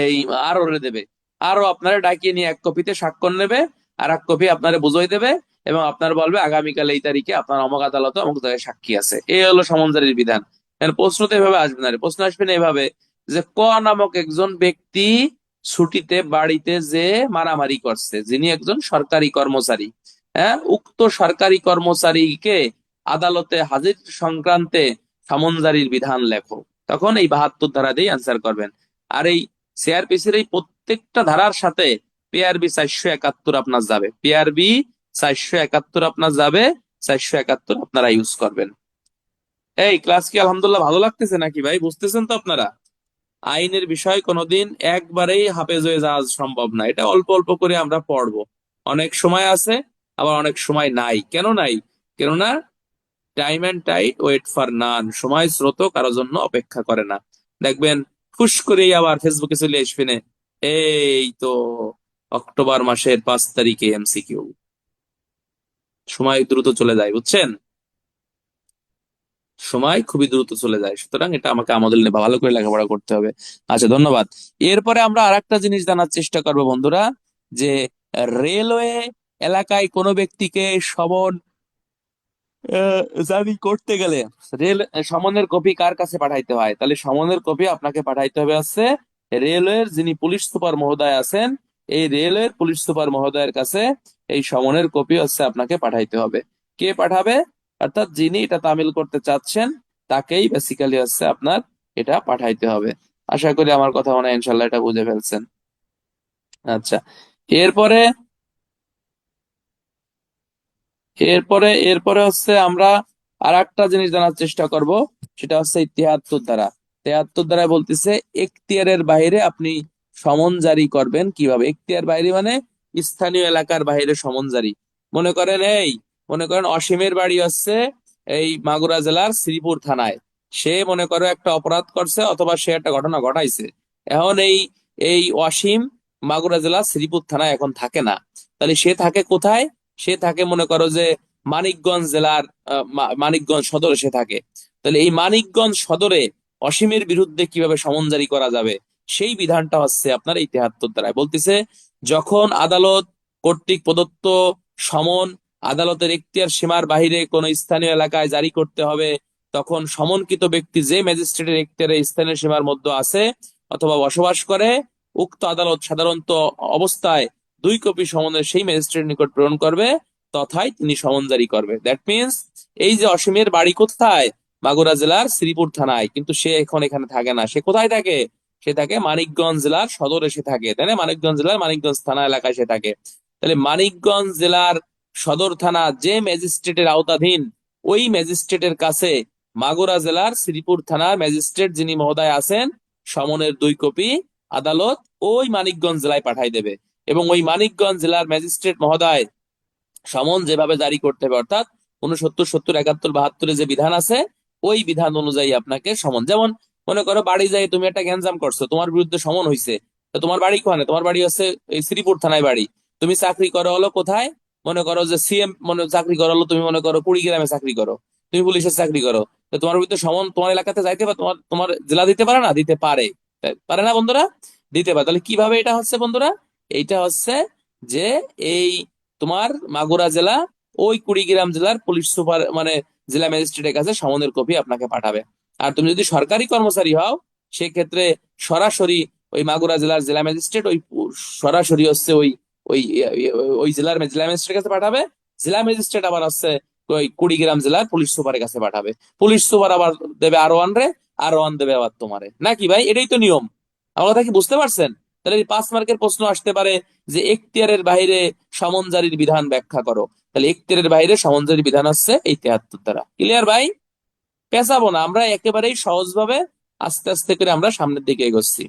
এই আরো দেবে। আরো আপনারা ডাকিয়ে নিয়ে 1 কপিতে স্বাক্ষর নেবে, আর 1 কপি আপনারা বুঝাই দেবে এবং আপনার বলবে আগামীকাল এই তারিখে আপনার অমুক আদালতে অমুক জায়গায় সাক্ষী আছে। এই হলো সমনজারির বিধান। প্রশ্ন তো এভাবে আসবে না, প্রশ্ন আসবে না এভাবে যে ক নামক একজন ব্যক্তি ছুটিতে বাড়িতে যে মারামারি করছে, যিনি একজন সরকারি কর্মচারী, হ্যাঁ, উক্ত সরকারি কর্মচারীকে আদালতে হাজির সংক্রান্তে সমনজারির বিধান লেখো। তখন এই 72 ধারা দিয়ে অ্যান্সার করবেন। আর এই সিআরপিসির এই প্রত্যেকটা ধারার সাথে পিআরবি 471 আপনার যাবে, পিআরবি 471 আপনার যাবে, 471 আপনারা ইউজ করবেন। এই ক্লাস কি আলহামদুলিল্লাহ ভালো লাগতেছে নাকি ভাই? বুঝতেছেন তো আপনারা? আইনের বিষয় কোনোদিন একবারেই হাফেজ হয়ে যাওয়া সম্ভব না, এটা অল্প অল্প করে আমরা পড়বো, অনেক সময় আছে। আবার অনেক সময় নাই। কেন নাই? কেননা time and tide wait for none, সময় স্রোত কারোর জন্য অপেক্ষা করে না। দেখবেন ফুস করেই আবার ফেসবুকে চলে আসবে না, এই তো অক্টোবর মাসের 5 তারিখে এমসিকিউ। সময় দ্রুত চলে যায়, বুঝছেন? সময় খুবই দ্রুত চলে যায়, সুতরাং এটা আমাকে আমাদের নিয়ে ভালো করে লেখাপড়া করতে হবে। আচ্ছা, ধন্যবাদ। এরপরে আমরা আরেকটা জিনিস জানার চেষ্টা করবো বন্ধুরা, যে রেলওয়ে এলাকায় কোনো ব্যক্তিকে সমন জারি করতে গেলে রেল সমনের কপি কার কাছে পাঠাইতে হয়? তাহলে সমনের কপি আপনাকে পাঠাইতে হবে হচ্ছে রেলওয়ের যিনি পুলিশ সুপার মহোদয় আছেন, এই রেলওয়ের পুলিশ সুপার মহোদয়ের কাছে এই সমনের কপি হচ্ছে আপনাকে পাঠাইতে হবে। কে পাঠাবে? অর্থাৎ যিনি এটা তামিল করতে চাচ্ছেন তাকেই বেসিক্যালি হচ্ছে আপনার এটা পাঠাইতে হবে। আশা করি আমার কথা মনে হয় ইনশাল্লাহ এটা বুঝে ফেলছেন। আচ্ছা, এরপরে এরপরে হচ্ছে আমরা আর একটা জিনিস জানার চেষ্টা করব, সেটা হচ্ছে এই 73 ধারা। 73 ধারা বলতেছে এখতিয়ারের বাইরে আপনি সমন জারি করবেন কিভাবে। এখতিয়ার বাইরে মানে স্থানীয় এলাকার বাইরে সমন জারি। মনে করেন মনে করেন অসীমের বাড়ি হচ্ছে এই মাগুরা জেলার শ্রীপুর থানায়। সে মনে করো একটা অপরাধ করছে অথবা সে একটা ঘটনা ঘটাইছে। এখন এই এই অসীম মাগুরা জেলা শ্রীপুর থানায় এখন থাকে না। তাহলে সে থাকে কোথায়? সে থাকে মনে করো যে মানিকগঞ্জ জেলার মানিকগঞ্জ সদরে সে থাকে। তাহলে এই মানিকগঞ্জ সদরে অসীমের বিরুদ্ধে কিভাবে সমন জারি করা যাবে, সেই বিধানটা হচ্ছে আপনার এই 73 ধারায় বলতেছে। যখন আদালত কর্তৃক প্রদত্ত সমন আদালতের এখতিয়ার সীমার বাহিরে কোন স্থানীয় এলাকায় জারি করতে হবে, তখন সমনকৃত ব্যক্তি যে ম্যাজিস্ট্রেটের এখতিয়ারে স্থানীয় সীমার মধ্যে আছে অথবা বসবাস করে, উক্ত আদালত সাধারণত অবস্থায় 2 কপি সমনের সেই ম্যাজিস্ট্রেটের নিকট প্রেরণ করবে, তথায় তিনি সমন জারি করবে। দ্যাট মিনস এই যে অসীমের বাড়ি কোথায়? মাগুরা জেলার শ্রীপুর থানায়, কিন্তু সে এখন এখানে থাকে না। সে কোথায় থাকে? সে থাকে মানিকগঞ্জ জেলার সদরে সে থাকে, তাই না? মানিকগঞ্জ জেলার মানিকগঞ্জ থানা এলাকায় সে থাকে। তাহলে মানিকগঞ্জ জেলার সদর থানা যে ম্যাজিস্ট্রেটের আওতাধীন, ওই ম্যাজিস্ট্রেটের কাছে মাগুরা জেলার শ্রীপুর থানার ম্যাজিস্ট্রেট যিনি মহোদয় আছেন, সমনের 2 কপি আদালত ওই মানিকগঞ্জ জেলায় পাঠাই দেবে। এবং ওই মানিকগঞ্জ জেলার ম্যাজিস্ট্রেট মহোদয় সমন যেভাবে জারি করতে হবে, অর্থাৎ 69, 70, 71, 72 যে বিধান আছে, ওই বিধান অনুযায়ী আপনাকে সমন। যেমন মনে করো বাড়ি যাই তুমি একটা গ্যাঞ্জাম করছো, তোমার বিরুদ্ধে সমন হয়েছে। তো তোমার বাড়ি কোথায়? তোমার বাড়ি হচ্ছে এই শ্রীপুর থানায় বাড়ি। তুমি চাকরি করো হলো কোথায়? মনে করো যে সিএম চাকরি করো হলো, তুমি মনে করো কুড়িগ্রামে চাকরি করো, তুমি পুলিশের চাকরি করো। তো তোমার বিরুদ্ধে সমন তোমার এলাকাতে যাইতে পারে, তোমার তোমার জেলা দিতে পারে না? দিতে পারে। পারে না বন্ধুরা? দিতে পারে। তাহলে কিভাবে এটা হচ্ছে বন্ধুরা? এইটা হচ্ছে যে এই তোমার মাগুরা জেলা ওই কুড়িগ্রাম জেলার পুলিশ সুপার মানে জেলা ম্যাজিস্ট্রেটের কাছে সমনের কপি আপনাকে পাঠাবে। আর তুমি যদি সরকারি কর্মচারী হও, সেক্ষেত্রে সরাসরি ওই মাগুরা জেলার জেলা ম্যাজিস্ট্রেট ওই সরাসরি হচ্ছে ওই ওই ওই জেলার জেলা ম্যাজিস্ট্রেটের কাছে পাঠাবে। জেলা ম্যাজিস্ট্রেট আবার হচ্ছে ওই কুড়িগ্রাম জেলার পুলিশ সুপারের কাছে পাঠাবে। পুলিশ সুপার আবার দেবে R1 রে, R1 দেবে আবার তোমারে। নাকি ভাই? এটাই তো নিয়ম। আমার কথা কি বুঝতে পারছেন? তাহলে এই 5 মার্কের প্রশ্ন আসতে পারে যে এখতিয়ারের বাইরে সমন জারির বিধান ব্যাখ্যা করো। তাহলে এখতিয়ারের বাইরে সমন জারির বিধান হচ্ছে এই 73 ধারা। ক্লিয়ার ভাই? পেঁচাবো না, আমরা একেবারেই সহজভাবে আস্তে আস্তে করে আমরা সামনের দিকে এগোচ্ছি।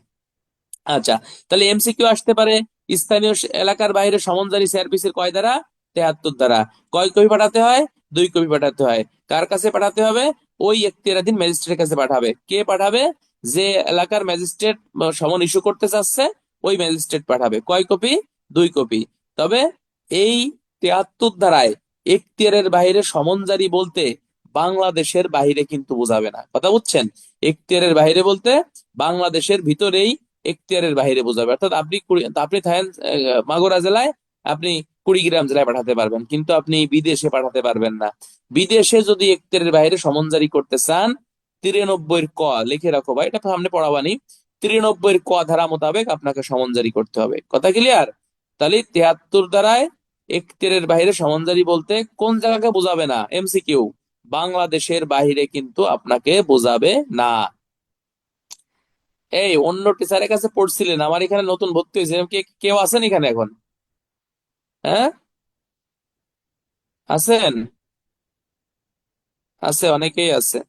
আচ্ছা, তাহলে এমসিকিউ আসতে পারে স্থানীয় এলাকার বাইরে সমন জারি সিআরপিসির কয় ধারা? 73 ধারা। কয় কপি পাঠাতে হয়? 2 কপি পাঠাতে হয়। কার কাছে পাঠাতে হবে? ওই এখতিয়ারাধীন ম্যাজিস্ট্রেটের কাছে পাঠাবে। কে পাঠাবে? যে এলাকার ম্যাজিস্ট্রেট সমন ইস্যু করতে চাচ্ছে, ওই ম্যাজিস্ট্রেট পাঠাবে। কয় কপি? 2 কপি। তবে এই 73 ধারায় এখতিয়ারের বাইরে সমন জারি বলতে বাংলাদেশের বাইরে কিন্তু বোঝাবে না। কথা বুঝছেন? এখতিয়ারের বাইরে বলতে বাংলাদেশের ভিতরেই এখতিয়ারের বাইরে বোঝাবে। অর্থাৎ আপনি থাকেন মাগুরা জেলায়, আপনি কুড়িগ্রাম জেলায় পাঠাতে পারবেন, কিন্তু আপনি বিদেশে পাঠাতে পারবেন না। বিদেশে যদি এখতিয়ারের বাইরে সমন জারি করতে চান, 93 ক লিখে রাখো ভাই, এটা সামনে পড়াবানি। 93 ক ধারা মোতাবেক আপনাকে সমন জারি করতে হবে। কথা ক্লিয়ার? তাহলে 73 ধারায় এখতিয়ারের বাইরে সমন জারি বলতে কোন জায়গাকে বোঝাবে না? এমসিকিউ, বাংলাদেশের বাইরে কিন্তু আপনাকে বোঝাবে না। এই অন্য টিচারের কাছে পড়ছিলেন, আমার এখানে নতুন ভর্তি হয়েছে, কেউ আছেন এখানে এখন? হ্যাঁ, আছেন? আছে, অনেকেই আছে।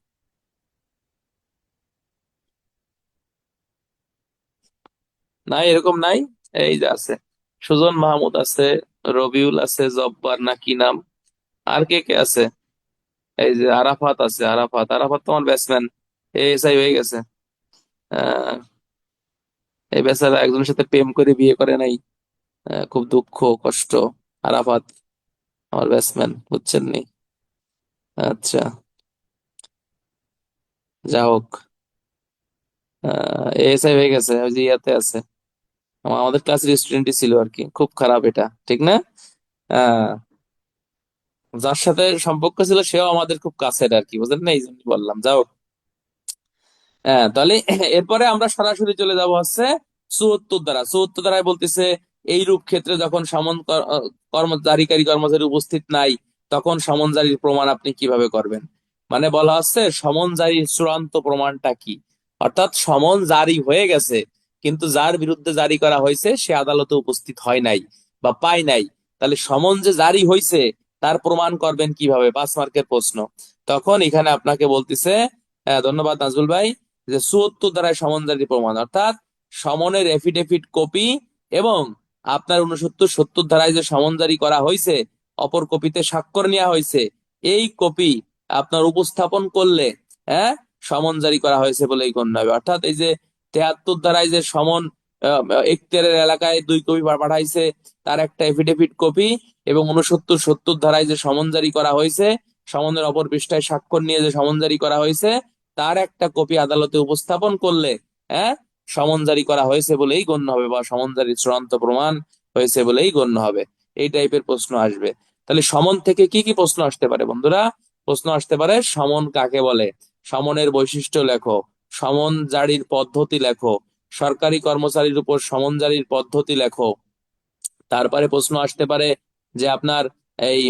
নাই এরকম নাই? এই যে আছে, সুজন মাহমুদ আছে, রবিউল আছে, জব্বার না কি নাম, আর কে কে আছে? এই যে আরাফাত আছে, আরাফাত, আরাফাত তোমার ব্যাটসম্যান, এসআই হয়ে গেছে। আহ এই বেচারা একজনের সাথে প্রেম করে বিয়ে করে নাই। খুব দুঃখ, কষ্ট। আরাফাত আমার ব্যাটসম্যান, বুঝছেন নি? আচ্ছা, যা হোক। এসআই হয়ে গেছে, ওই যে ইয়াতে আছে, আমাদের ক্লাসের স্টুডেন্টই ছিল আর কি। খুব খারাপ এটা, ঠিক না? আহ যার সাথে সম্পর্ক ছিল সেও আমাদের খুব কাছের আর কি, বুঝলেন না? এই জন্য বললাম, যাও। হ্যাঁ, তাহলে এরপরে আমরা সরাসরি চলে যাব হচ্ছে চুয়াত্তর ধারা। চুয়াত্তর ধারায় বলতেছে, এই রূপ ক্ষেত্রে যখন কর্মচারী কর্মচারী উপস্থিত নাই, তখন সমন জারির প্রমাণ আপনি কিভাবে করবেন। মানে বলা হচ্ছে সমন জারির চূড়ান্ত প্রমাণটা কি। অর্থাৎ সমন জারি হয়ে গেছে, কিন্তু যার বিরুদ্ধে জারি করা হয়েছে সে আদালতে উপস্থিত হয় নাই বা পায় নাই, তাহলে সমন যে জারি হয়েছে তার প্রমাণ করবেন কিভাবে, 5 মার্কের প্রশ্ন। তখন এখানে আপনাকে বলতেছে, হ্যাঁ ধন্যবাদ নাজবুল ভাই, যে 74 ধারায় সমনজারি প্রমাণ, অর্থাৎ সমনের এফিডেভিট কপি এবং আপনার 69 70 ধারায় যে সমনজারি করা হয়েছে, অপর কপিতে স্বাক্ষর নেওয়া হয়েছে, এই কপি আপনার উপস্থাপন করলে, হ্যাঁ, সমন জারি করা হয়েছে বলেই গণ্য হবে। অর্থাৎ এই যে 73 ধারায় যে সমন এখতিয়ারের এলাকায় 2 কপি পাঠাইছে, তার একটা এফিডেভিট কপি, এবং 69 70 ধারায় যে সমন জারি করা হয়েছে, সমনের অপর পৃষ্ঠায় স্বাক্ষর নিয়ে যে সমন জারি করা হয়েছে, তার একটা কপি আদালতে উপস্থাপন করলে, হ্যাঁ, সমন জারি করা হয়েছে বলেই গণ্য হবে, বা সমন জারির চূড়ান্ত প্রমাণ হয়েছে বলেই গণ্য হবে। এই টাইপের প্রশ্ন আসবে। তাহলে সমন থেকে কি কি প্রশ্ন আসতে পারে বন্ধুরা? প্রশ্ন আসতে পারে, সমন কাকে বলে, সমনের বৈশিষ্ট্য লেখো, সমন জারির পদ্ধতি লেখো, সরকারি কর্মচারীর উপর সমন জারির পদ্ধতি লেখো। তারপরে প্রশ্ন আসতে পারে যে আপনার এই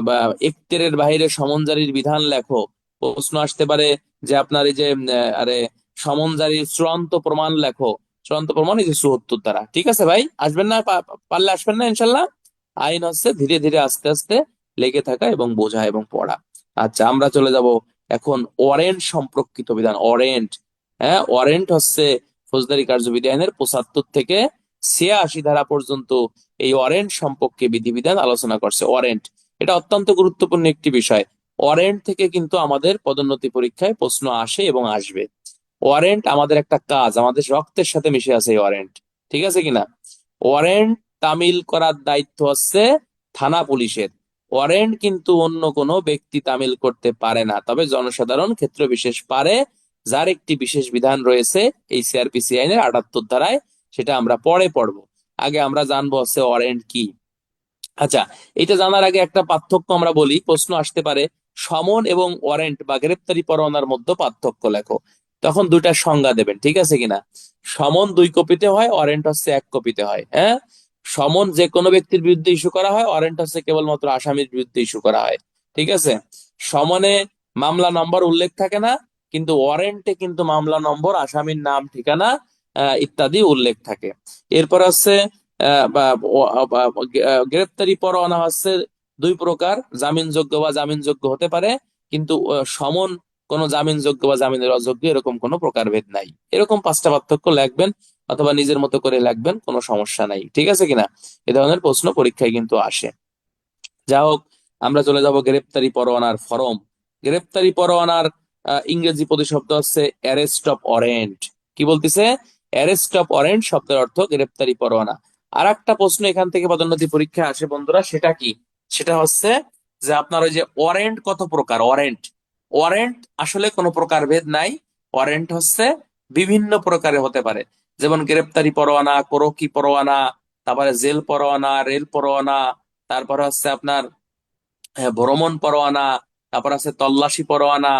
বা এখতিয়ারের বাইরে সমন জারির বিধান লেখো। প্রশ্ন আসতে পারে যে আপনার এই যে আরে সমন জারির চূড়ান্ত প্রমাণ লেখো। চূড়ান্ত প্রমাণ এই যে 74 ধারা। ঠিক আছে ভাই, আসবেন না? পারলে আসবেন না ইনশাল্লাহ? আইন হচ্ছে ধীরে ধীরে আস্তে আস্তে লেগে থাকা এবং বোঝা এবং পড়া। আচ্ছা, আমরা চলে যাব এখন ওয়ারেন্ট সম্পর্কিত বিধান। ওয়ারেন্ট, হ্যাঁ, ওয়ারেন্ট হচ্ছে ফৌজদারি কার্যবিধি আইনের 75 থেকে 86 ধারা পর্যন্ত এই ওয়ারেন্ট সম্পর্কে বিধিবিধান আলোচনা করছে। ওয়ারেন্ট এটা অত্যন্ত গুরুত্বপূর্ণ একটি বিষয়। ওয়ারেন্ট থেকে কিন্তু আমাদের পদোন্নতি পরীক্ষায় প্রশ্ন আসে এবং আসবে। ওয়ারেন্ট আমাদের একটা কাজ, আমাদের রক্তের সাথে মিশে আছে এই ওয়ারেন্ট, ঠিক আছে কিনা? ওয়ারেন্ট তামিল করার দায়িত্ব হচ্ছে থানা পুলিশের। ওয়ারেন্ট কিন্তু অন্য কোনো ব্যক্তি তামিল করতে পারে না, তবে জনসাধারণ ক্ষেত্র বিশেষ পারে, যার একটি বিশেষ বিধান রয়েছে এই সিআরপিসি আইনের 78 ধারায়। সেটা আমরা পরে পড়বো। আগে আমরা জানবো হচ্ছে ওয়ারেন্ট কি। আচ্ছা, এটা জানার আগে একটা পার্থক্য আমরা বলি, প্রশ্ন আসতে পারে সমন এবং ওয়ারেন্ট বা গ্রেপ্তারি পরোয়ানার মধ্যে পার্থক্য লেখো। তখন দুইটা সংজ্ঞা দেবেন, ঠিক আছে কিনা? সমন 2 কপিতে হয়, ওয়ারেন্ট হচ্ছে 1 কপিতে হয়। হ্যাঁ, সমন যে কোনো ব্যক্তির বিরুদ্ধে ইস্যু করা হয়, ওয়ারেন্ট হচ্ছে কেবলমাত্র আসামির বিরুদ্ধে ইস্যু করা হয়। ঠিক আছে? সমনে মামলা নম্বর উল্লেখ থাকে না, কিন্তু ওয়ারেন্টে কিন্তু মামলা নম্বর, আসামির নাম, ঠিকানা ইত্যাদি উল্লেখ থাকে। এরপর হচ্ছে গ্রেপ্তারি পরোয়ানা হচ্ছে 2 প্রকার, জামিনযোগ্য বা জামিনযোগ্য হতে পারে, কিন্তু সমন কোনো জামিনযোগ্য বা জামিনের অযোগ্য এরকম কোনো প্রকারভেদ নাই। এরকম 5টা পার্থক্য লিখবেন, অথবা নিজের মতো করে লিখবেন, কোনো সমস্যা নাই। ঠিক আছে কিনা? এ ধরনের প্রশ্ন পরীক্ষায় কিন্তু আসে। যা হোক, আমরা চলে যাব গ্রেপ্তারি পরোয়ানার ফরম। গ্রেপ্তারি পরোয়ানার ইংরেজি প্রতিশব্দ হচ্ছে অ্যারেস্ট অফ ওয়ারেন্ট। কি বলতেছে? অ্যারেস্ট অফ ওয়ারেন্ট শব্দের অর্থ গ্রেপ্তারি পরোয়ানা। আর একটা প্রশ্ন এখান থেকে পদোন্নতি পরীক্ষা আসে বন্ধুরা, সেটা কি? সেটা হচ্ছে যে আপনার ওই যে ওয়ারেন্ট কত প্রকার। ওয়ারেন্ট, ওয়ারেন্ট আসলে কোনো প্রকারভেদ নাই। ওয়ারেন্ট হচ্ছে বিভিন্ন প্রকারের হতে পারে, যেমন গ্রেপ্তারি পরোয়ানা, কোরকি পরোয়ানা, তারপরে জেল পরোয়ানা, রেল পরোয়ানা, তারপর হচ্ছে আপনার ভ্রমণ পরোয়ানা, তারপর আছে তল্লাশি পরোয়ানা।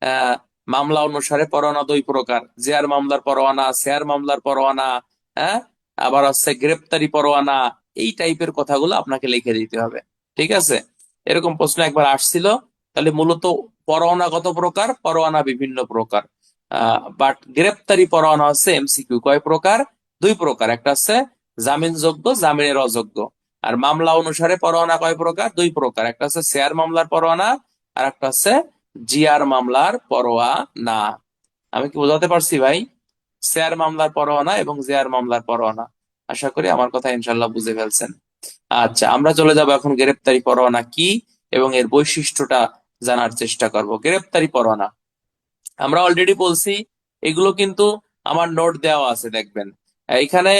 আহ মামলা অনুসারে পরোয়ানা 2 প্রকার, জেয়ার মামলার পরোয়ানা, সেয়ার মামলার পরোয়ানা। হ্যাঁ, আবার হচ্ছে গ্রেপ্তারি পরোয়ানা। এই টাইপের কথাগুলো আপনাকে লিখে দিতে হবে। ঠিক আছে? এরকম প্রশ্ন একবার আসছিল। তাহলে মূলত পরোয়ানা কত প্রকার? পরোয়ানা বিভিন্ন প্রকার। বাট গ্রেপ্তারি পরোয়ানা হচ্ছে এমসিকিউ। কয় প্রকার? 2 প্রকার। একটা হচ্ছে জামিনযোগ্য, জামিনের অযোগ্য। আর মামলা অনুসারে পরোয়ানা কয় প্রকার? 2 প্রকার। একটা হচ্ছে শেয়ার মামলার পরোয়ানা, আর একটা হচ্ছে জিআর মামলার পরোয়ানা। আমি কি বোঝাতে পারছি ভাই? শেয়ার মামলার পরোয়ানা এবং জিআর মামলার পরোয়ানা। আশা করি আমার কথা ইনশাল্লাহ বুঝে ফেলছেন। আচ্ছা, আমরা চলে যাব এখন গ্রেপ্তারি পরোয়ানা কি এবং এর বৈশিষ্ট্যটা জানার চেষ্টা করব। গ্রেপ্তারি পরোয়ানা আমরা অলরেডি বলছি, এগুলো কিন্তু আমার নোট দেওয়া আছে, দেখবেন এখানে।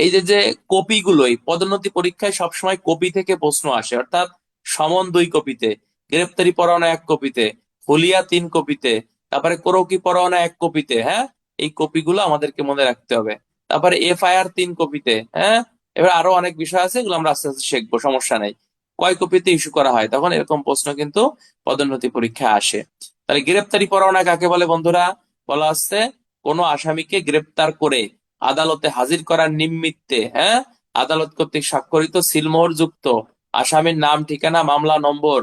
এই যে যে কপিগুলো, এই পদোন্নতি পরীক্ষায় সবসময় কপি থেকে প্রশ্ন আসে, অর্থাৎ সমন 2 কপিতে, গ্রেপ্তারি পরোয়ানা 1 কপিতে, হুলিয়া 3 কপিতে, তারপরে কোরকি পরোয়ানা 1 কপিতে। হ্যাঁ, এই কপিগুলো আমাদেরকে মনে রাখতে হবে। তারপরে এফআইআর 3 কপিতে। হ্যাঁ, এবার আরো অনেক বিষয় আছে, এগুলো আমরা আস্তে আস্তে শিখবো, সমস্যা নেই। কয় কপিতে ইস্যু করা হয়, তখন এরকম প্রশ্ন কিন্তু পদোন্নতি পরীক্ষায় আসে। তাহলে গ্রেপ্তারি পরোয়ানা কাকে বলে বন্ধুরা? বলা হচ্ছে কোনো আসামিকে গ্রেপ্তার করে আদালতে হাজির করার নিমিত্তে, হ্যাঁ, আদালত কর্তৃক স্বাক্ষরিত সিলমোহর যুক্ত আসামির নাম, ঠিকানা, মামলা নম্বর,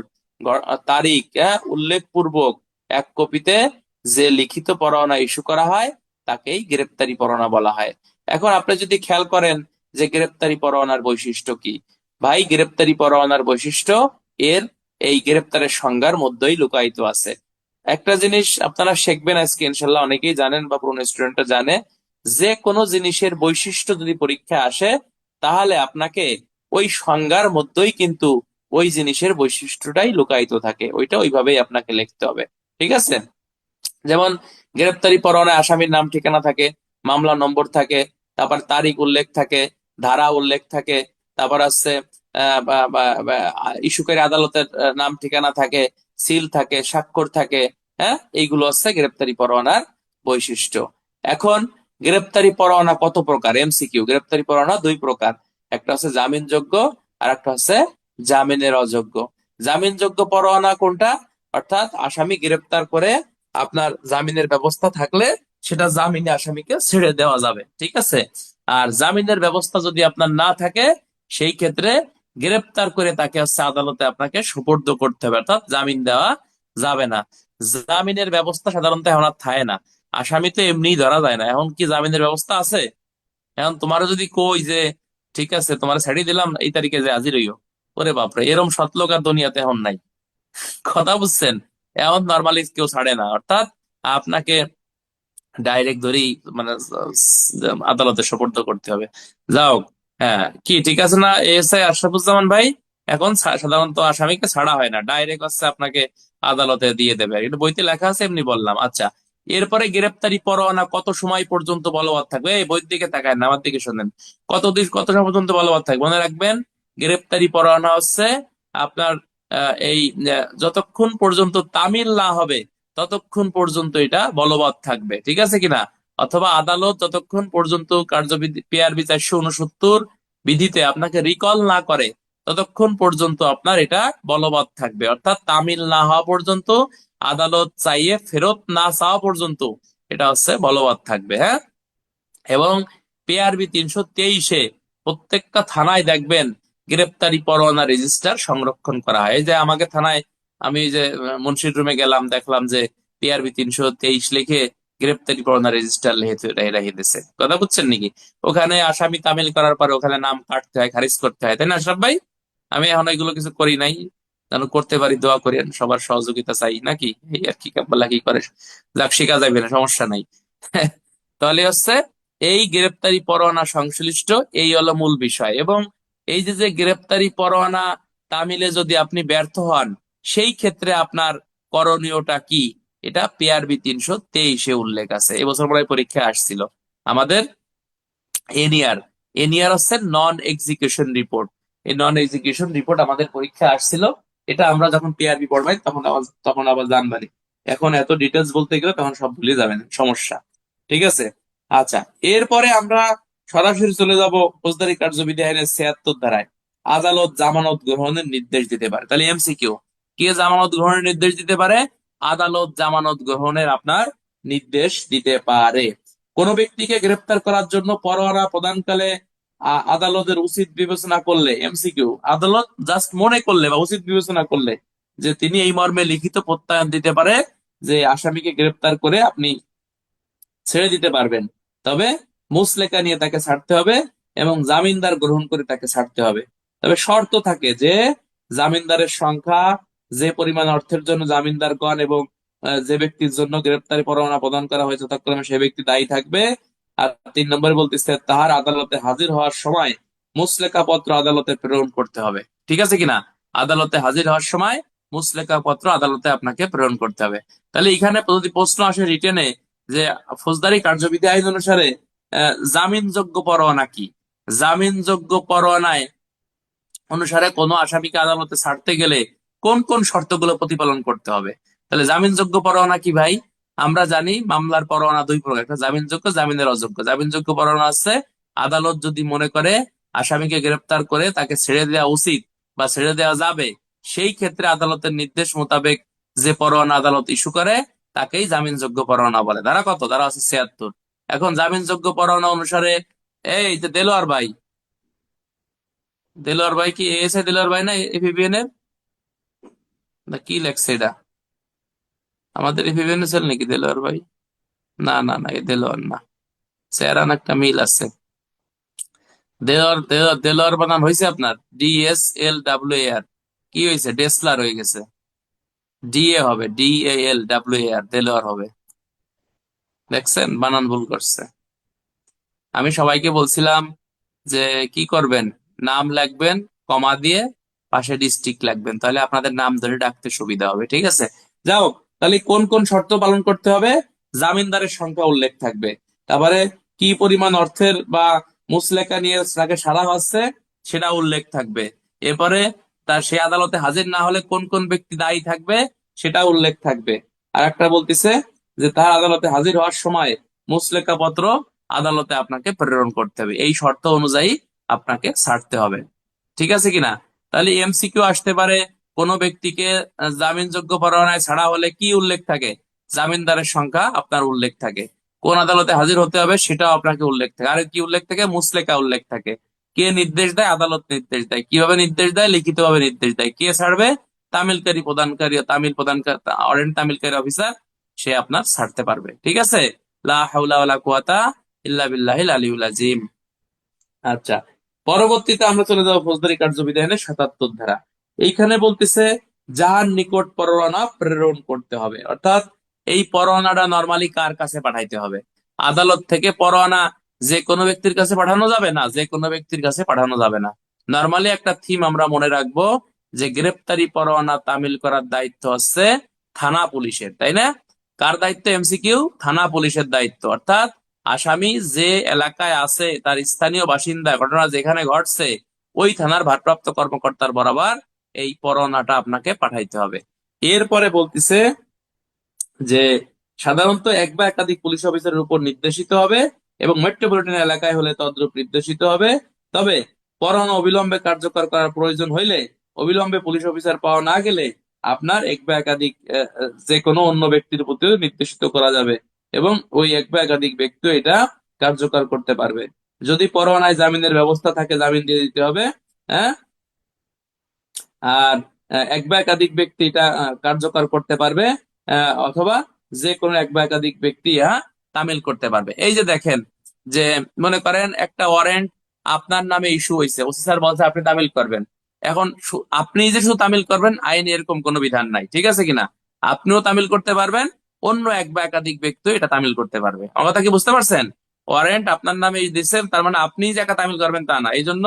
তারিখ, হ্যাঁ, উল্লেখ পূর্বক 1 কপিতে যে লিখিত পরোয়ানা ইস্যু করা হয় তাকেই গ্রেপ্তারি পরোয়ানা বলা হয়। এখন আপনি যদি খেয়াল করেন যে গ্রেপ্তারি পরোয়ানার বৈশিষ্ট্য কি, ভাই গ্রেপ্তারি পরোয়ানার বৈশিষ্ট্য এর এই গ্রেপ্তারের সংজ্ঞার মধ্যেই লুকায়িত আছে। একটা জিনিস আপনারা শিখবেন আজকে, ইনশাল্লাহ অনেকেই জানেন বা পুরনো স্টুডেন্টরা জানে, যে কোনো জিনিসের বৈশিষ্ট্য যদি পরীক্ষা আসে, তাহলে আপনাকে ওই সংজ্ঞার মধ্যেই কিন্তু ওই জিনিসের বৈশিষ্ট্যটাই লুকায়িত থাকে, ওইটা ওইভাবেই আপনাকে লিখতে হবে। ঠিক আছে? যেমন গ্রেপ্তারি পরোয়ানায় আসামির নাম, ঠিকানা থাকে, মামলা নম্বর থাকে, তারপর তারিখ উল্লেখ থাকে, ধারা উল্লেখ থাকে, তারপর আছে ইস্যুকারী আদালতের নাম, ঠিকানা থাকে, সিল থাকে, স্বাক্ষর থাকে। হ্যাঁ, এইগুলো হচ্ছে গ্রেপ্তারি পরোয়ানার বৈশিষ্ট্য। এখন গ্রেপ্তারি পরোয়ানা কত প্রকার? এমসিকিউ, গ্রেপ্তারি পরোয়ানা 2 প্রকার, একটা হচ্ছে জামিনযোগ্য আর একটা হচ্ছে জামিনের অযোগ্য। জামিনযোগ্য পরোয়ানা কোনটা? অর্থাৎ আসামি গ্রেপ্তার করে আপনার জামিনের ব্যবস্থা থাকলে সেটা জামিনে আসামিকে ছেড়ে দেওয়া যাবে। ঠিক আছে? আর জামিনের ব্যবস্থা যদি আপনার না থাকে, সেই ক্ষেত্রে গ্রেপ্তার করে তাকে হচ্ছে আদালতে আপনাকে সোপর্দ করতে হবে, অর্থাৎ জামিন দেওয়া যাবে না। জামিনের ব্যবস্থা সাধারণত এখন আর থাকে না, আসামি তো এমনিই ধরা যায় না, এখন কি জামিনের ব্যবস্থা আছে? এখন তোমারও যদি কই যে ঠিক আছে তোমার ছাড়ি দিলাম, এই তারিখে যে হাজির হইও, ওরে বাপরে, এরম সৎলোক আর দুনিয়াতে এখন নাই। কথা বুঝছেন? এখন নর্মালি কেউ ছাড়ে না, অর্থাৎ আপনাকে ডাইরেক্ট ধরেই মানে আদালতে সোপর্দ করতে হবে। যাও, হ্যাঁ, কি ঠিক আছে না এসআই আশরাফুজ্জামান ভাই? এখন সাধারণত আসামিকে ছাড়া হয় না, ডাইরেক্ট হচ্ছে আপনাকে আদালতে দিয়ে দেবে, এটা বইতে লেখা আছে, এমনি বললাম। আচ্ছা, এরপরে গ্রেপ্তারি পরোয়ানা কত সময় পর্যন্ত বলবৎ থাকবে? এই বইয়ের দিকে তাকায় না, আমার দিকে শোনেন। কত সময় পর্যন্ত বলবৎ থাকবে মনে রাখবেন। গ্রেপ্তারি পরোয়ানা হচ্ছে আপনার এই যতক্ষণ পর্যন্ত তামিল না হবে ততক্ষণ পর্যন্ত এটা বলবৎ থাকবে, ঠিক আছে কিনা? অথবা আদালত যতক্ষণ পর্যন্ত কার্যবিধি পিআরবি 469 বিধিতে আপনাকে রিকল না করে ততক্ষণ পর্যন্ত আপনার এটা বলবৎ থাকবে, অর্থাৎ তামিল না হওয়া পর্যন্ত, আদালত চাইয়ে ফেরত না চাওয়া পর্যন্ত এটা হচ্ছে বলবৎ থাকবে। হ্যাঁ, এবং পিআরবি 323-এ প্রত্যেকটা থানায় দেখবেন গ্রেপ্তারি পরোয়ানা রেজিস্টার সংরক্ষণ করা হয়। এই যে আমাকে থানায়, আমি যে মুন্সির রুমে গেলাম, দেখলাম যে পিআরবি 323 লিখে গ্রেপ্তারি পরোয়ানা রেজিস্টার রেখে দিছে। কথা বুঝছেন নাকি? ওখানে আসামি তামিল করার পরে ওখানে নাম কাটতে হয়, খারিজ করতে হয়, তাই না সব ভাই? আমি এখন এগুলো কিছু করি নাই, যেন করতে পারি, দোয়া করেন, সবার সহযোগিতা চাই নাকি, এই আর কি, কাব্বালা কি করে, যাক শিখা যাবে না, সমস্যা নাই। তাহলে হচ্ছে এই গ্রেপ্তারি পরোয়ানা সংশ্লিষ্ট এই হলো মূল বিষয়। এবং এই যে যে গ্রেপ্তারি পরোয়ানা তামিলে যদি আপনি ব্যর্থ হন, সেই ক্ষেত্রে আপনার করণীয়টা কি, এটা পিআরবি 323-এ উল্লেখ আছে। এবছর মনে হয় পরীক্ষায় আসছিল আমাদের এনিয়ার। এনিয়ার হচ্ছে নন এক্সিকিউশন রিপোর্ট। এই নন এক্সিকিউশন রিপোর্ট আমাদের পরীক্ষায় আসছিল, এটা আমরা যখন পিআরবি পড়বাই তখন আবার জানবানি। এখন এত ডিটেলস বলতে গেলে তখন সব ভুলে যাবেন, সমস্যা। ঠিক আছে? আচ্ছা, এরপরে আমরা সরাসরি চলে যাব ফৌজদারি কার্যবিধি আইনের 76 ধারায়। আদালত জামানত গ্রহণের নির্দেশ দিতে পারে। তাহলে এমসিকিউ, কে জামানত গ্রহণের নির্দেশ দিতে পারে? আদালত জামানত গ্রহণের আপনার নির্দেশ দিতে পারে। কোন ব্যক্তিকে গ্রেপ্তার করার জন্য পরোয়ানা প্রদানকালে আদালতের উচিত বিবেচনা করলে, এমসিকিউ, আদালত জাস্ট মনে করলে বা উচিত বিবেচনা করলে যে তিনি এই মর্মে লিখিত প্রত্যয়ন দিতে পারে যে আসামিকে গ্রেপ্তার করে আপনি ছেড়ে দিতে পারবেন, তবে মুচলেকা নিয়ে তাকে ছাড়তে হবে এবং জামিনদার গ্রহণ করে তাকে ছাড়তে হবে। তবে শর্ত থাকে যে জামিনদারের সংখ্যা, যে পরিমাণ অর্থের জন্য জামিনদারগণ এবং যে ব্যক্তির জন্য গ্রেপ্তারি পরোয়ানা প্রদান করা হয়েছে যথাক্রমে সে ব্যক্তি দায়ী থাকবে। আর 3 নম্বরে বলতেছে তাহার আদালতে হাজির হওয়ার সময় মুচলেকা পত্র আদালতে প্রেরণ করতে হবে। ঠিক আছে কিনা? আদালতে হাজির হওয়ার সময় মুচলেকা পত্র আদালতে আপনাকে প্রেরণ করতে হবে। তাহলে এখানে যদি প্রশ্ন আসে রিটেনে যে ফৌজদারি কার্যবিধি আইন অনুসারে জামিনযোগ্য পরোয়ানা কি, জামিনযোগ্য পরোয়ানায় অনুসারে কোনো আসামিকে আদালতে ছাড়তে গেলে কোন কোন শর্তগুলো প্রতিপালন করতে হবে। তাহলে জামিনযোগ্য পরোয়ানা কি ভাই? আমরা জানি মামলার পরোয়ানা দুই প্রকার, একটা জামিনযোগ্য, জামিনের অযোগ্য। জামিনযোগ্য পরোয়ানা আছে আদালত যদি মনে করে আসামিকে গ্রেপ্তার করে তাকে ছেড়ে দেওয়া উচিত বা ছেড়ে দেওয়া যাবে, সেই ক্ষেত্রে আদালতের নির্দেশ মোতাবেক যে পরোয়ানা আদালত ইস্যু করে তাকেই জামিনযোগ্য পরোয়ানা বলে। ধারা কত? ধারা আছে ৭৬। এখন জামিনযোগ্য পরোয়ানা অনুসারে এই যে দেলোয়ার ভাই, দেলোয়ার ভাই কি এএসআই দেলোয়ার ভাই না এপিবিএন এর? না কি লেখছে এটা? আমাদের এপিবিএন এর ছেলে নাকি দেলোয়ার ভাই? না না না, এ দেলোয়ার না, চেহারান একটা মিল আছে। দেলোয়ার দেলোয়ার দেলোয়ার বানান হয়েছে আপনার DSLWAR, কি হয়েছে? ডেসলার হয়ে গেছে। ডিএ হবে, DALWAR, দেলোয়ার হবে। দেখছেন বানান ভুল করছে। আমি সবাইকে বলছিলাম যে কি করবেন, নাম লিখবেন কমা দিয়ে, পাশে ডিস্ট্রিক্ট লিখবেন, তাহলে আপনাদের নাম ধরে ডাকতে সুবিধা হবে। ঠিক আছে, যাও। তাহলে কোন কোন শর্ত পালন করতে হবে? জামিনদারের সংখ্যা উল্লেখ থাকবে, তারপরে কি পরিমাণ অর্থের বা মুচলেকা নিয়ে তাকে সারা হচ্ছে সেটা উল্লেখ থাকবে, এরপরে তার সে আদালতে হাজির না হলে কোন কোন ব্যক্তি দায়ী থাকবে সেটা উল্লেখ থাকবে। আর একটা বলতেছে যে তার আদালতে হাজির হওয়ার সময় মুচলেকা পত্র আদালতে আপনাকে প্রেরণ করতে হবে, এই শর্ত অনুযায়ী আপনাকে ছাড়তে হবে। ঠিক আছে কিনা? তাহলে এমসিকিউ আসতে পারে, কোন ব্যক্তিকে জামিনযোগ্য পরোয়ানায় ছাড়া হলে কি উল্লেখ থাকে? জামিনদারের সংখ্যা আপনার উল্লেখ থাকে, কোন আদালতে হাজির হতে হবে সেটাও আপনাকে উল্লেখ থাকে, আর কি উল্লেখ থাকে? মুচলেকা উল্লেখ থাকে। কে নির্দেশ দেয়? আদালত নির্দেশ দেয়। কিভাবে নির্দেশ দেয়? লিখিত ভাবে নির্দেশ দেয়। কে ছাড়বে? তামিলকারী প্রদানকারী, তামিল প্রদানকারী, অরেন্ট তামিলকারী অফিসার, সে আপনার ছাড়তে পারবে। ঠিক আছে? লা হাওলা ওয়ালা কুওয়াতা ইল্লা বিল্লাহিল আলিউল আজিম। আচ্ছা, পরবর্তীতে আমরা চলে যাবো ফৌজদারি কার্যবিধানের ৭৭ ধারা। এইখানে বলতেছে যার নিকট পরোয়ানা প্রেরণ করতে হবে, অর্থাৎ এই পরোয়ানাটা নর্মালি কার কাছে পাঠাইতে হবে? আদালত থেকে পরোয়ানা যে কোনো ব্যক্তির কাছে পাঠানো যাবে না, যে কোনো ব্যক্তির কাছে পাঠানো যাবে না। নর্মালি একটা থিম আমরা মনে রাখবো যে গ্রেপ্তারি পরোয়ানা তামিল করার দায়িত্ব হচ্ছে থানা পুলিশের, তাই না? কার দায়িত্ব? এমসিকিউ, থানা পুলিশের দায়িত্ব। অর্থাৎ আসামি যে এলাকায় আছে তার স্থানীয় বাসিন্দা, ঘটনা যেখানে ঘটছে ওই থানার ভারপ্রাপ্ত কর্মকর্তার বরাবর এই পরোয়ানাটা আপনাকে পাঠাইতে হবে। এরপরে বলতেছে যে সাধারণত এক বা একাধিক পুলিশ অফিসারের উপর নির্দেশিত হবে এবং মেট্রোপলিটন এলাকায় হলে তদ্রূপ নির্দেশিত হবে। তবে পরোয়ানা অবিলম্বে কার্যকর করার প্রয়োজন হইলে অবিলম্বে পুলিশ অফিসার পাওয়া না গেলে আপনার এক বা একাধিক যে কোনো অন্য ব্যক্তির প্রতিও নির্দেশিত করা যাবে এবং ওই এক বা একাধিক ব্যক্তিও এটা কার্যকর করতে পারবে। যদি পরোয়ানায় জামিনের ব্যবস্থা থাকে জামিন দিয়ে দিতে হবে। হ্যাঁ, আর এক বা একাধিক ব্যক্তি এটা কার্যকর করতে পারবে, অথবা যে কোনো এক বা একাধিক ব্যক্তি তামিল করতে পারবে। এই যে দেখেন, যে মনে করেন একটা ওয়ারেন্ট আপনার নামে ইস্যু হয়েছে, ওসি স্যার বলছে আপনি তামিল করবেন। এখন আপনি যে শুধু তামিল করবেন আইনে এরকম কোনো বিধান নাই। ঠিক আছে কিনা? আপনিও তামিল করতে পারবেন, অন্য এক বা একাধিক ব্যক্তি এটা তামিল করতে পারবে। আমার কথা কি বুঝতে পারছেন? ওয়ারেন্ট আপনার নামে দিচ্ছেন, তার মানে আপনি যে একা তামিল করবেন তা না। এই জন্য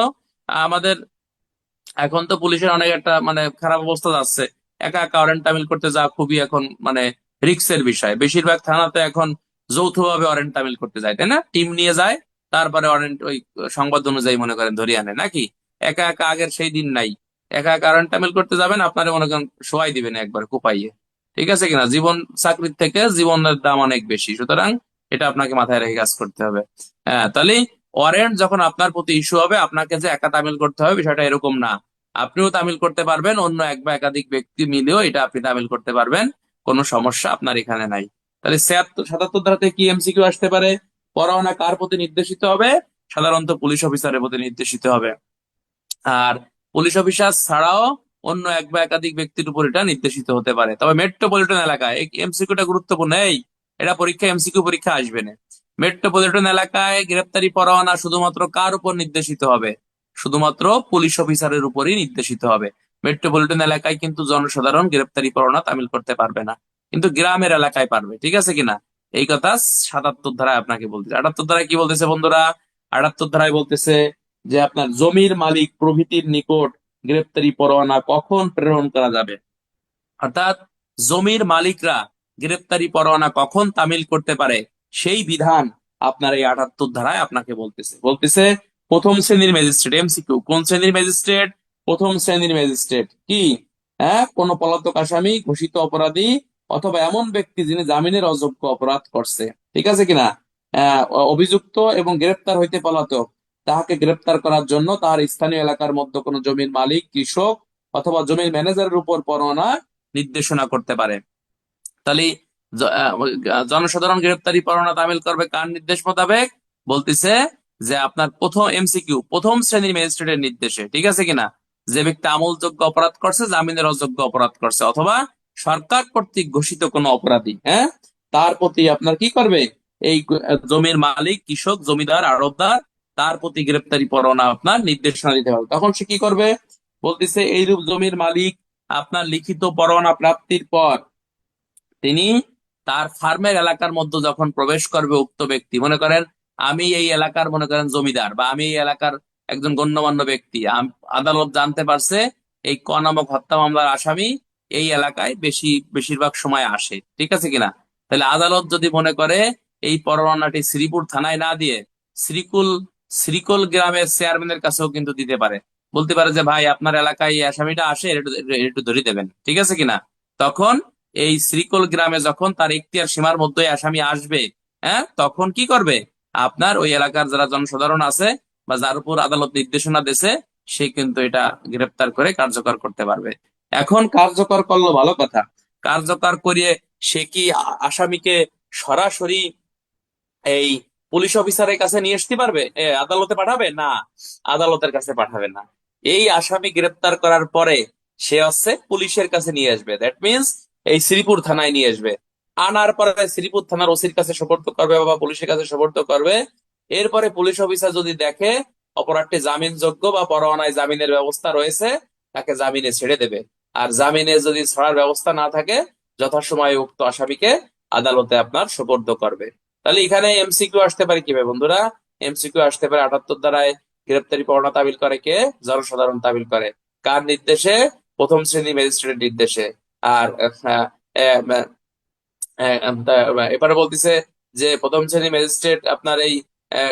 আমাদের এখন তো পুলিশের অনেক একটা মানে খারাপ অবস্থা যাচ্ছে, একা একা ওয়ারেন্ট তামিল করতে যাওয়া খুবই এখন মানে রিস্কের বিষয়। বেশিরভাগ থানাতে এখন যৌথভাবে ওয়ারেন্ট তামিল করতে যায়, তাই না? টিম নিয়ে যায়, তারপরে ওয়ারেন্ট ওই সংবাদ অনুযায়ী মনে করেন ধরিয়ে আনে নাকি। একা একা আগের সেই দিন নাই, একা একা ওয়ারেন্ট তামিল করতে যাবেন আপনারা মনে করেন শোয়াই দিবেন একবার কোপাইয়ে। ঠিক আছে কিনা? জীবন চাকরির থেকে জীবনের দাম অনেক বেশি, সুতরাং এটা আপনাকে মাথায় রেখে কাজ করতে হবে। হ্যাঁ, তাহলে ওয়ারেন্ট যখন আপনার প্রতি ইস্যু হবে আপনাকে যে একা তামিল করতে হবে বিষয়টা এরকম না। আপনিও তামিল করতে পারবেন, অন্য এক বা একাধিক ব্যক্তি মিলেও এটা আপনি তামিল করতে পারবেন, কোনো সমস্যা আপনার এখানে নাই। তাহলে ৭৭ ধারাতে কি এমসিকিউ আসতে পারে? পরোয়ানা কার প্রতি নির্দেশিত হবে? সাধারণত পুলিশ অফিসারের প্রতি নির্দেশিত হবে। আর পুলিশ অফিসার ছাড়াও অন্য এক বা একাধিক ব্যক্তির উপর এটা নির্দেশিত হতে পারে। তবে মেট্রোপলিটন এলাকায় এমসিকিউটা গুরুত্বপূর্ণ, এটা পরীক্ষা এমসিকিউ পরীক্ষা আসবে না। মেট্রোপলিটন এলাকায় গ্রেপ্তারি পরোয়ানা শুধুমাত্র কার উপর নির্দেশিত হবে? শুধুমাত্র পুলিশ অফিসারের উপরই নির্দেশিত হবে। মেট্রোপলিটন এলাকায় কিন্তু জনসাধারণ গ্রেপ্তারি পরোয়ানা তামিল করতে পারবে না, কিন্তু গ্রামের এলাকায় পারবে। ঠিক আছে কিনা? এই কথা ৭৭ ধারায় আপনাকে বলতেছে। ৭৮ ধারায় কি বলতেছে বন্ধুরা? ৭৮ ধারায় বলতেছে যে আপনার জমির মালিক প্রভৃতির নিকট গ্রেপ্তারি পরোয়ানা কখন প্রেরণ করা যাবে, অর্থাৎ জমির মালিকরা গ্রেপ্তারি পরোয়ানা কখন তামিল করতে পারে সেই বিধান আপনার এই 78 ধারায় আপনাকে বলতেছে। বলতেছে প্রথম শ্রেণীর ম্যাজিস্ট্রেট, এমসিকিউ, কোন শ্রেণীর ম্যাজিস্ট্রেট? প্রথম শ্রেণীর ম্যাজিস্ট্রেট কি? হ্যাঁ, কোন পলাতক আসামি, ঘোষিত অপরাধী অথবা এমন ব্যক্তি যিনি জামিনের অযোগ্য অপরাধ করছে, ঠিক আছে কিনা, আহ, অভিযুক্ত এবং গ্রেপ্তার হইতে পলাতক, তাহাকে গ্রেপ্তার করার জন্য তাহার স্থানীয় এলাকার মধ্যে কোনো জমির মালিক, কৃষক অথবা জমির ম্যানেজারের উপর পরোয়ানা নির্দেশনা করতে পারে। তাহলে জনসাধারণ গ্রেপ্তারি পরোয়ানা তামিল করবে কার নির্দেশ মোতাবেক? বলতেছে যে আপনার প্রথম এমসিকিউ, প্রথম শ্রেণীর ম্যাজিস্ট্রেটের নির্দেশে, ঠিক আছে কিনা, যে ব্যক্তি আমলযোগ্য অপরাধ করছে, জামিনের অযোগ্য অপরাধ করছে, অথবা সরকার কর্তৃক ঘোষিত কোনো অপরাধী, হ্যাঁ, তার প্রতি আপনার কি করবে? এই জমির মালিক, কৃষক, জমিদার, আড়তদার, তার প্রতি গ্রেপ্তারি পরোয়ানা আপনার নির্দেশনা দিতে হবে। তখন সে কি করবে? বলতেছে এইরূপ জমির মালিক আপনার লিখিত পরোয়ানা প্রাপ্তির পর তিনি তার ফার্মের এলাকার মধ্যে যখন প্রবেশ করবে উক্ত ব্যক্তি, মনে করেন আমি এই এলাকার মনে করেন জমিদার, বা আমি এই এলাকার একজন গণ্যমান্য ব্যক্তি, আদালত জানতে পারছে এই ক নামক হত্যা মামলার আসামি এই এলাকায় বেশিরভাগ সময় আসে, ঠিক আছে কিনা, তাহলে আদালত যদি মনে করে এই পরোয়ানাটি শ্রীপুর থানায় না দিয়ে শ্রীকুল শ্রীকুল গ্রামের চেয়ারম্যানের কাছেও কিন্তু দিতে পারে, বলতে পারে যে ভাই আপনার এলাকায় এই আসামিটা আসে, একটু ধরে দেবেন, ঠিক আছে কিনা, তখন এই শ্রীকোল গ্রামে যখন তার এখতিয়ার সীমার মধ্যে আসামি আসবে, হ্যাঁ, তখন কি করবে? আপনার ওই এলাকার যারা জনসাধারণ আছে বা যার উপর আদালত নির্দেশনা দিয়েছে, সে কিন্তু এটা গ্রেপ্তার করে কার্যকর করতে পারবে। এখন কার্যকর করলো ভালো কথা, কার্যকর করিয়ে সে কি আসামিকে সরাসরি এই পুলিশ অফিসারের কাছে নিয়ে আসতে পারবে? আদালতে পাঠাবে না, আদালতের কাছে পাঠাবে না। এই আসামি গ্রেপ্তার করার পরে সে হচ্ছে পুলিশের কাছে নিয়ে আসবে, দ্যাট মিনস এই শ্রীপুর থানায় নিয়ে আসবে। আনার পরে শ্রীপুর থানার ওসির কাছে সোপর্দ করবে বা পুলিশের কাছে সোপর্দ করবে। এরপরে পুলিশ অফিসার যদি দেখে অপরাধটি জামিনযোগ্য বা পরোয়ানায় জামিনের ব্যবস্থা রয়েছে, তাকে জামিনে ছেড়ে দেবে। আর জামিনে যদি ছাড়ার ব্যবস্থা না থাকে, যথাসময়ে উক্ত আসামিকে আদালতে আপনার সোপর্দ করবে। তাহলে এখানে এমসিকিউ আসতে পারে কিভাবে বন্ধুরা? এমসিকিউ আসতে পারে 78 ধারায় গ্রেপ্তারি পরোয়ানা তামিল করে কে? জনসাধারণ তামিল করে। কার নির্দেশে? প্রথম শ্রেণী ম্যাজিস্ট্রেটের নির্দেশে। আর এবারে বলতেছে যে প্রথম শ্রেণী ম্যাজিস্ট্রেট আপনার এই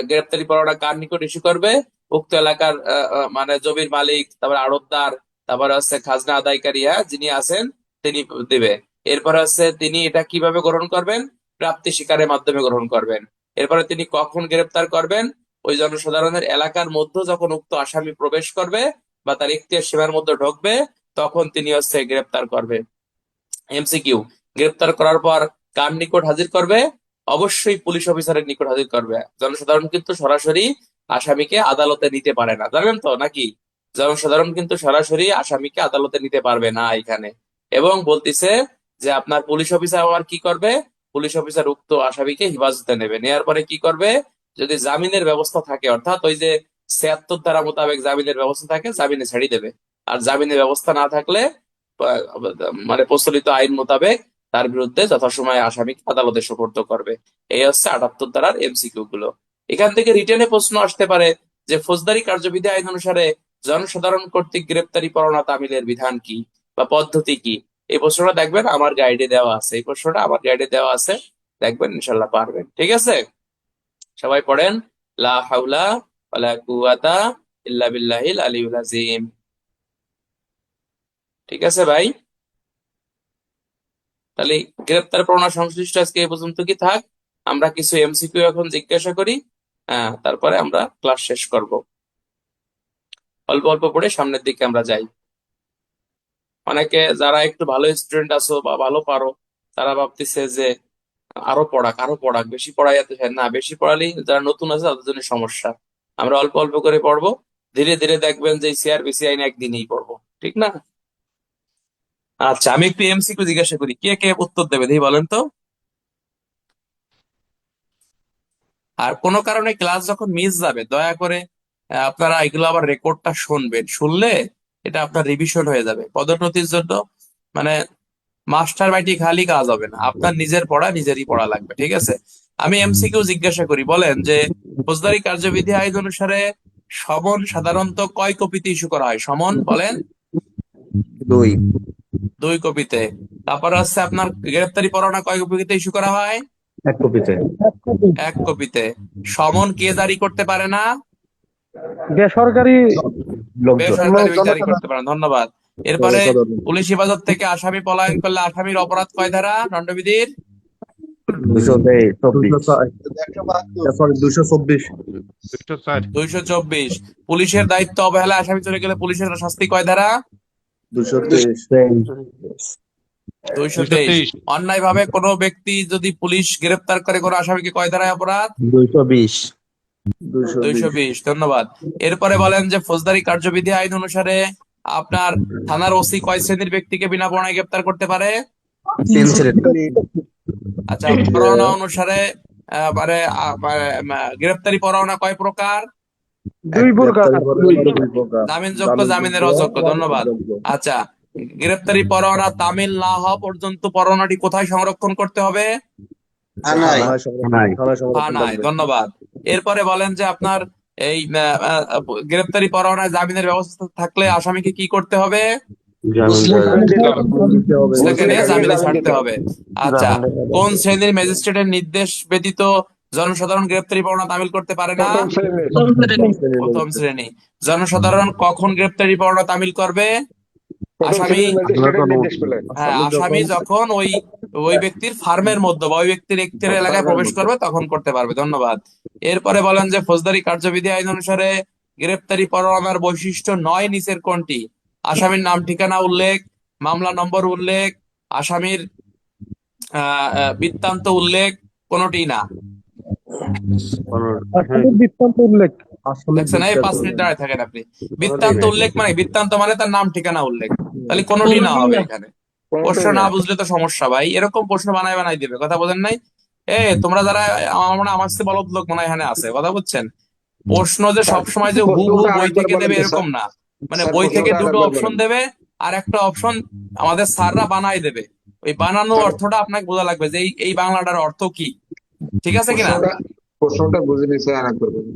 গ্রেপ্তারি পরোয়ানা কার নিকট ইস্যু করবে? উক্ত এলাকার মানে জমির মালিক, তারপরে আড়তদার, তারপরে হচ্ছে খাজনা আদায়কারী, যিনি আছেন তিনি দিবে। এরপরে হচ্ছে তিনি এটা কিভাবে গ্রহণ করবেন? প্রাপ্তি স্বীকারের মাধ্যমে গ্রহণ করবেন। এরপরে তিনি কখন গ্রেপ্তার করবেন? ওই জনসাধারণের এলাকার মধ্যে যখন উক্ত আসামি প্রবেশ করবে বা তার এখতিয়ার সীমার মধ্যে ঢুকবে, তখন তিনি হচ্ছে গ্রেপ্তার করবে। এমসিকিউ, গ্রেপ্তার করার পর কার নিকট হাজির করবে? অবশ্যই পুলিশ অফিসারের নিকট হাজির করবে। জনসাধারণ কিন্তু সরাসরি আসামিকে আদালতে নিতে পারে না, জানেন তো নাকি? জনসাধারণ কিন্তু সরাসরি আসামিকে আদালতে নিতে পারবে না এখানে। এবং বলতিছে যে আপনার পুলিশ অফিসার আবার কি করবে? পুলিশ অফিসার উক্ত আসামিকে হেফাজতে নেবে, নেওয়ার পরে কি করবে? যদি জামিনের ব্যবস্থা থাকে, অর্থাৎ ওই যে 76 ধারা মোতাবেক জামিনের ব্যবস্থা থাকে, জামিনে ছেড়ে দেবে। আর জামিনের ব্যবস্থা না থাকলে মানে প্রচলিত আইন মোতাবেক তার বিরুদ্ধে যথাসময়ে আসামিকে আদালতে সোপর্দ করবে। এই হচ্ছে 78 ধারার এমসিকিউ গুলো। এখান থেকে রিটেনে প্রশ্ন আসতে পারে যে ফৌজদারি কার্যবিধি আইন অনুসারে জনসাধারণ কর্তৃক গ্রেপ্তারি পরোয়ানা তামিলের বিধান কি বা পদ্ধতি কি? এই প্রশ্নটা দেখবেন আমার গাইডে দেওয়া আছে, এই প্রশ্নটা আমার গাইডে দেওয়া আছে, দেখবেন ইনশাল্লাহ পারবেন। ঠিক আছে, সবাই পড়েন। লা হাওলা ওয়ালা কুওয়াতা ইল্লা বিল্লাহিল আলিয়্যিল আযীম। ঠিক আছে ভাই, তাহলে গ্রেপ্তার পরোয়ানা সংশ্লিষ্ট আজকে এই পর্যন্ত কি থাক। আমরা কিছু এমসিকিউ এখন জিজ্ঞাসা করি, তারপরে আমরা ক্লাস শেষ করব। অল্প অল্প পড়ে সামনের দিকে আমরা যাই। অনেকে যারা একটু ভালো স্টুডেন্ট আছো বা ভালো পারো, তারা ভাবতেছে যে আরো পড়াক, বেশি পড়াই না, বেশি পড়ালেই যারা নতুন আছে তাদের জন্য সমস্যা। আমরা অল্প অল্প করে পড়বো, ধীরে ধীরে দেখবেন যে সিআরবিসি আইন একদিনই পড়বো, ঠিক না? আচ্ছা, আমি একটু এমসিকিউ জিজ্ঞাসা করি, কে কে উত্তর দেবে দেখি বলেন তো। আর কোনো কারণে ক্লাস যখন মিস যাবে, দয়া করে আপনারা এগুলো আবার রেকর্ডটা শুনবেন, শুনলে এটা আপনার রিভিশন হয়ে যাবে পদোন্নতির জন্য। মানে মাস্টার বাইটি খালি কাজ হবে না, আপনার নিজের পড়া নিজেরই পড়া লাগবে, ঠিক আছে? আমি এমসিকিউ জিজ্ঞাসা করি, বলেন যে ফৌজদারি কার্যবিধি আইন অনুসারে সমন সাধারণত কয় কপিতে ইস্যু করা হয়? সমন বলেন। 2 2 কপিতে। তারপরে হচ্ছে আপনার গ্রেফতারি পরোয়ানা কয় কপিতে ইস্যু করা হয়? 1 কপিতে। 1 কপিতে। সমন কে জারি করতে পারে না? বেসরকারি লোকজন। বেসরকারি জারি জনসাধারণ। করতে পারে। ধন্যবাদ। এরপরে পুলিশ হেফাজত থেকে আসামি পলায়ন করলে আসামির অপরাধ কয় ধারা দণ্ডবিধির? 224। সরি 224। 224। পুলিশের দায়িত্ব অবহেলায় আসামি চলে গেলে পুলিশের শাস্তি কয় ধারা? 223। 223। অন্যায়ভাবে কোনো ব্যক্তি যদি পুলিশ গ্রেপ্তার করে কোনো আসামিকে কয় ধারায় অপরাধ? 220। 220। ধন্যবাদ। এরপরে বলেন যে ফৌজদারি কার্যবিধি আইন অনুসারে আপনার থানার ওসি কয় শ্রেণীর ব্যক্তিকে বিনা পরোয়ানায় গ্রেপ্তার করতে পারে? 3 শ্রেণী। আচ্ছা, পরোয়ানা অনুসারে গ্রেপ্তারি পরোয়ানা কয় প্রকার? 2 প্রকার। জামিনযোগ্য, জামিনের অযোগ্য। ধন্যবাদ। আচ্ছা, গ্রেপ্তারি পরোয়ানা তামিল না হওয়া পর্যন্ত পরোয়ানাটি কোথায় সংরক্ষণ করতে হবে? থানায়। থানায়। ধন্যবাদ। এরপরে বলেন যে আপনার এই গ্রেপ্তারি পরোয়ানায় জামিনের ব্যবস্থা থাকলে আসামিকে কি করতে হবে? সেখানে জামিনে ছাড়তে হবে। আচ্ছা, কোন শ্রেণীর ম্যাজিস্ট্রেটের নির্দেশ ব্যতীত জনসাধারণ গ্রেপ্তারি পরোয়ানা তামিল করতে পারে না? প্রথম শ্রেণী। জনসাধারণ কখন গ্রেপ্তারি পরোয়ানা তামিল করবে? আসামি আসামি যখন ওই ওই ব্যক্তির ফার্মের মধ্যে বা ওই ব্যক্তির এখতিয়ার এলাকায় প্রবেশ করবে তখন করতে পারবে। ধন্যবাদ। এরপরে বলেন যে ফৌজদারি কার্যবিধি আইন অনুসারে গ্রেপ্তারি পরোয়ানার বৈশিষ্ট্য 9 নিচের কোনটি? আসামির নাম ঠিকানা উল্লেখ, মামলা নম্বর উল্লেখ, আসামির বৃত্তান্ত উল্লেখ, কোনটি না। বৃত্তান্ত উল্লেখ। দেখছেন, এই 5 মিনিট দাঁড়ায় থাকেন আপনি। বৃত্তান্ত উল্লেখ মানে বৃত্তান্ত মানে তার নাম ঠিকানা উল্লেখ, তাহলে কোনটি না হবে এখানে। প্রশ্ন না বুঝলে তো সমস্যা ভাই, এরকম প্রশ্ন বানায় বানাই দিবে, কথা বোঝেন নাই? তোমরা যারা আমার সাথে বলদ লোক মনে হয় এখানে আছে, কথা বুঝছেন? প্রশ্ন যে সবসময় যে হু হু বই থেকে দেবে এরকম না, মানে বই থেকে দুটো অপশন দেবে আর একটা অপশন আমাদের স্যাররা বানাই দেবে। ওই বানানো অর্থটা আপনাকে বোঝা লাগবে যে এই বাংলাটার অর্থ কি, ঠিক আছে কিনা? প্রশ্নটা বুঝে নিছে আর একবার বলুন।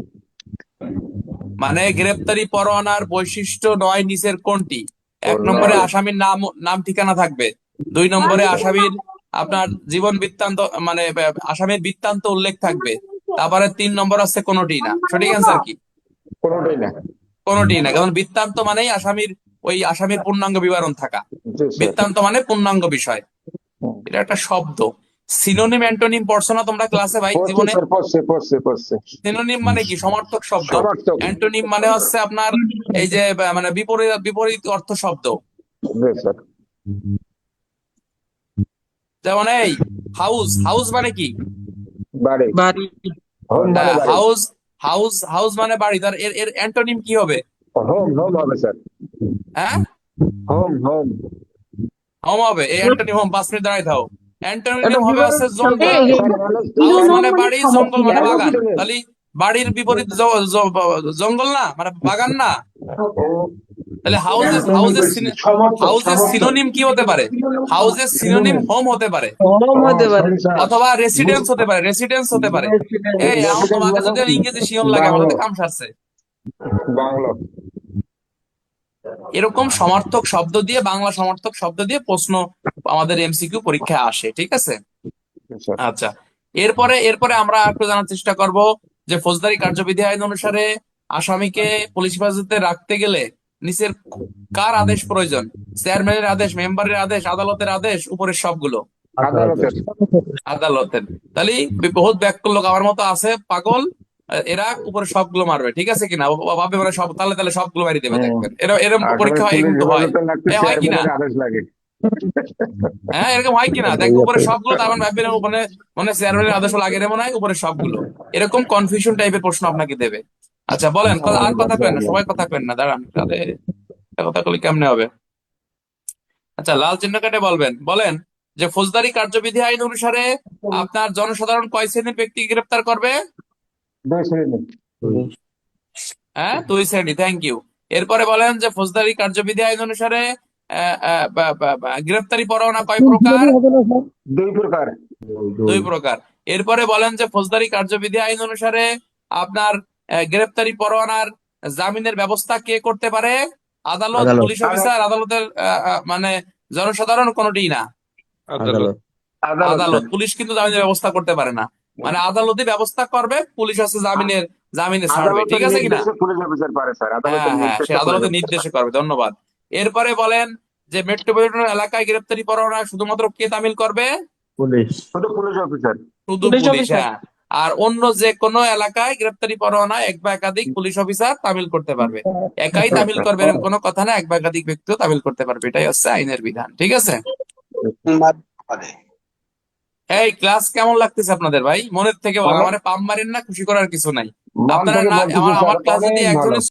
মানে গ্রেপ্তারি পরোয়ানার বৈশিষ্ট্য 9 নিচের কোনটি? 1 নম্বরে আসামির নাম নাম ঠিকানা থাকবে। 2 নম্বরে আসামির আপনার জীবন বৃত্তান্ত মানে আসামির বৃত্তান্ত উল্লেখ থাকবে। তারপরে 3 নম্বর আছে কোনটি না। সঠিক অ্যান্সার কি? কোনোটাই না। কোনটি না, কারণ বৃত্তান্ত মানেই আসামির পূর্ণাঙ্গ বিবরণ থাকা। জি স্যার। বৃত্তান্ত মানে পূর্ণাঙ্গ বিষয়। এটা একটা শব্দ। সিনোনিম অ্যান্টোনিম পড়ছো না তোমরা ক্লাসে ভাই জীবনে? পড়ছে। সিনোনিম মানে কি? সমার্থক শব্দ। সমার্থক। অ্যান্টোনিম মানে হচ্ছে আপনার এই যে মানে বিপরীত বিপরীত অর্থ শব্দ। জি স্যার। যেমন এই হাউস, হাউস মানে কি? বাড়ি। হোম মানে বাড়ি। হাউস হাউস মানে বাড়ি। তার এর এর অ্যান্টোনিম কি হবে? হোম হবে স্যার। হ্যাঁ, হোম হোম হবে। এই অ্যান্টোনিম হোম। 5 মিনিট দাঁড়াই থাও। অ্যান্টোনিম হবে হচ্ছে জঙ্গল। হাউস মানে বাড়ি, জঙ্গল মানে বাগান। তাহলে বাড়ির বিপরীত জঙ্গল না, মানে বাগান না। তাহলে হাউজের সিনোনিম কি হতে পারে? হাউজের সিনোনিম হোম হতে পারে, অথবা রেসিডেন্স হতে পারে। রেসিডেন্স হতে পারে। তোমার কাছে যদি ইংরেজি শিওন লাগে, আমার তো কাম সারছে। বাংলা। এরকম সমার্থক শব্দ দিয়ে, বাংলা সমার্থক শব্দ দিয়ে প্রশ্ন আমাদের এমসিকিউ পরীক্ষায় আসে, ঠিক আছে? আচ্ছা, এরপরে আমরা একটু জানার চেষ্টা করব যে ফৌজদারি কার্যবিধি আইন অনুসারে আসামিকে পুলিশ হেফাজতে রাখতে গেলে নিচের কার আদেশ প্রয়োজন? চেয়ারম্যানের আদেশ, মেম্বারের আদেশ, আদালতের আদেশ, উপরের সবগুলো? আদালতের। তাহলে বহুত ব্যাক লোক আমার মতো আছে পাগল, এরা উপরে সবগুলো মারবে, ঠিক আছে কিনা? ভাবে মানে সব, তাহলে সবগুলো মারি দেবে, দেখবেন। এরকম পরীক্ষা হয় কিন্তু হয়। হয় কিনা? হ্যাঁ, এরকম হয় কিনা দেখ, উপরে সবগুলো, তার মানে ভাববেন মানে মানে চেয়ারম্যানের আদেশ লাগে রে মনে হয় উপরে সবগুলো। এরকম কনফিউশন টাইপের প্রশ্ন আপনাকে দেবে। আচ্ছা বলেন, আর কথা কেন না, সবাই কথা কেন না, দাঁড়ান, তাহলে কথা বলি কেমনে হবে? আচ্ছা, লাল চিহ্ন কেটে বলেন যে ফৌজদারি কার্যবিধি আইন অনুসারে আপনার জনসাধারণ কয় শ্রেণীর ব্যক্তি গ্রেপ্তার করবে? 2 শ্রেণী। হ্যাঁ, 2 শ্রেণী। Thank you. এরপরে বলেন যে ফৌজদারি কার্যবিধি আইন অনুসারে গ্রেপ্তারি পরোয়ানা কয় প্রকার? 2 প্রকার। 2 প্রকার। এরপরে বলেন যে ফৌজদারি কার্যবিধি আইন অনুসারে আপনার গ্রেপ্তারি পরোয়ানার জামিনের ব্যবস্থা কে করতে পারে? আদালত, আদালত। পুলিশ অফিসার, আদালতের মানে জনসাধারণ, কোনোটিই না। আদালত। আদালত। পুলিশ কিন্তু জামিনের ব্যবস্থা করতে পারে না, মানে আদালতই ব্যবস্থা করবে, পুলিশ হচ্ছে জামিনে ছাড়বে, ঠিক আদালতের আছে কিনা? নির্দেশে পুলিশ অফিসার পারে স্যার, আদালতের হ্যাঁ, সে নির্দেশে পুলিশ আদালতের অফিসার নির্দেশে পারে। করবে। ধন্যবাদ। এরপরে বলেন যে মেট্রোপলিটন এলাকায় গ্রেপ্তারি পরোয়ানা শুধুমাত্র কে তামিল করবে? পুলিশ। শুধু পুলিশ অফিসার। শুধু পুলিশ, হ্যাঁ। আর অন্য যে কোনো এলাকায় গ্রেপ্তারি পরোয়ানা এক বা একাধিক পুলিশ অফিসার তামিল করতে পারবে। একাই তামিল করবে এরকম কোনো কথা না, এক বা একাধিক ব্যক্তিও তামিল করতে পারবে, এটাই হচ্ছে আইনের বিধান, ঠিক আছে? এই ক্লাস কেমন লাগতেছে আপনাদের ভাই? মনের থেকে বলেন, অনেক আমারে পাম মারেন না, খুশি করার কিছু নাই। মন আপনারা থেকে না, বলতেছি আমার স্যার, ক্লাস যদি অনেক একজন ভালো।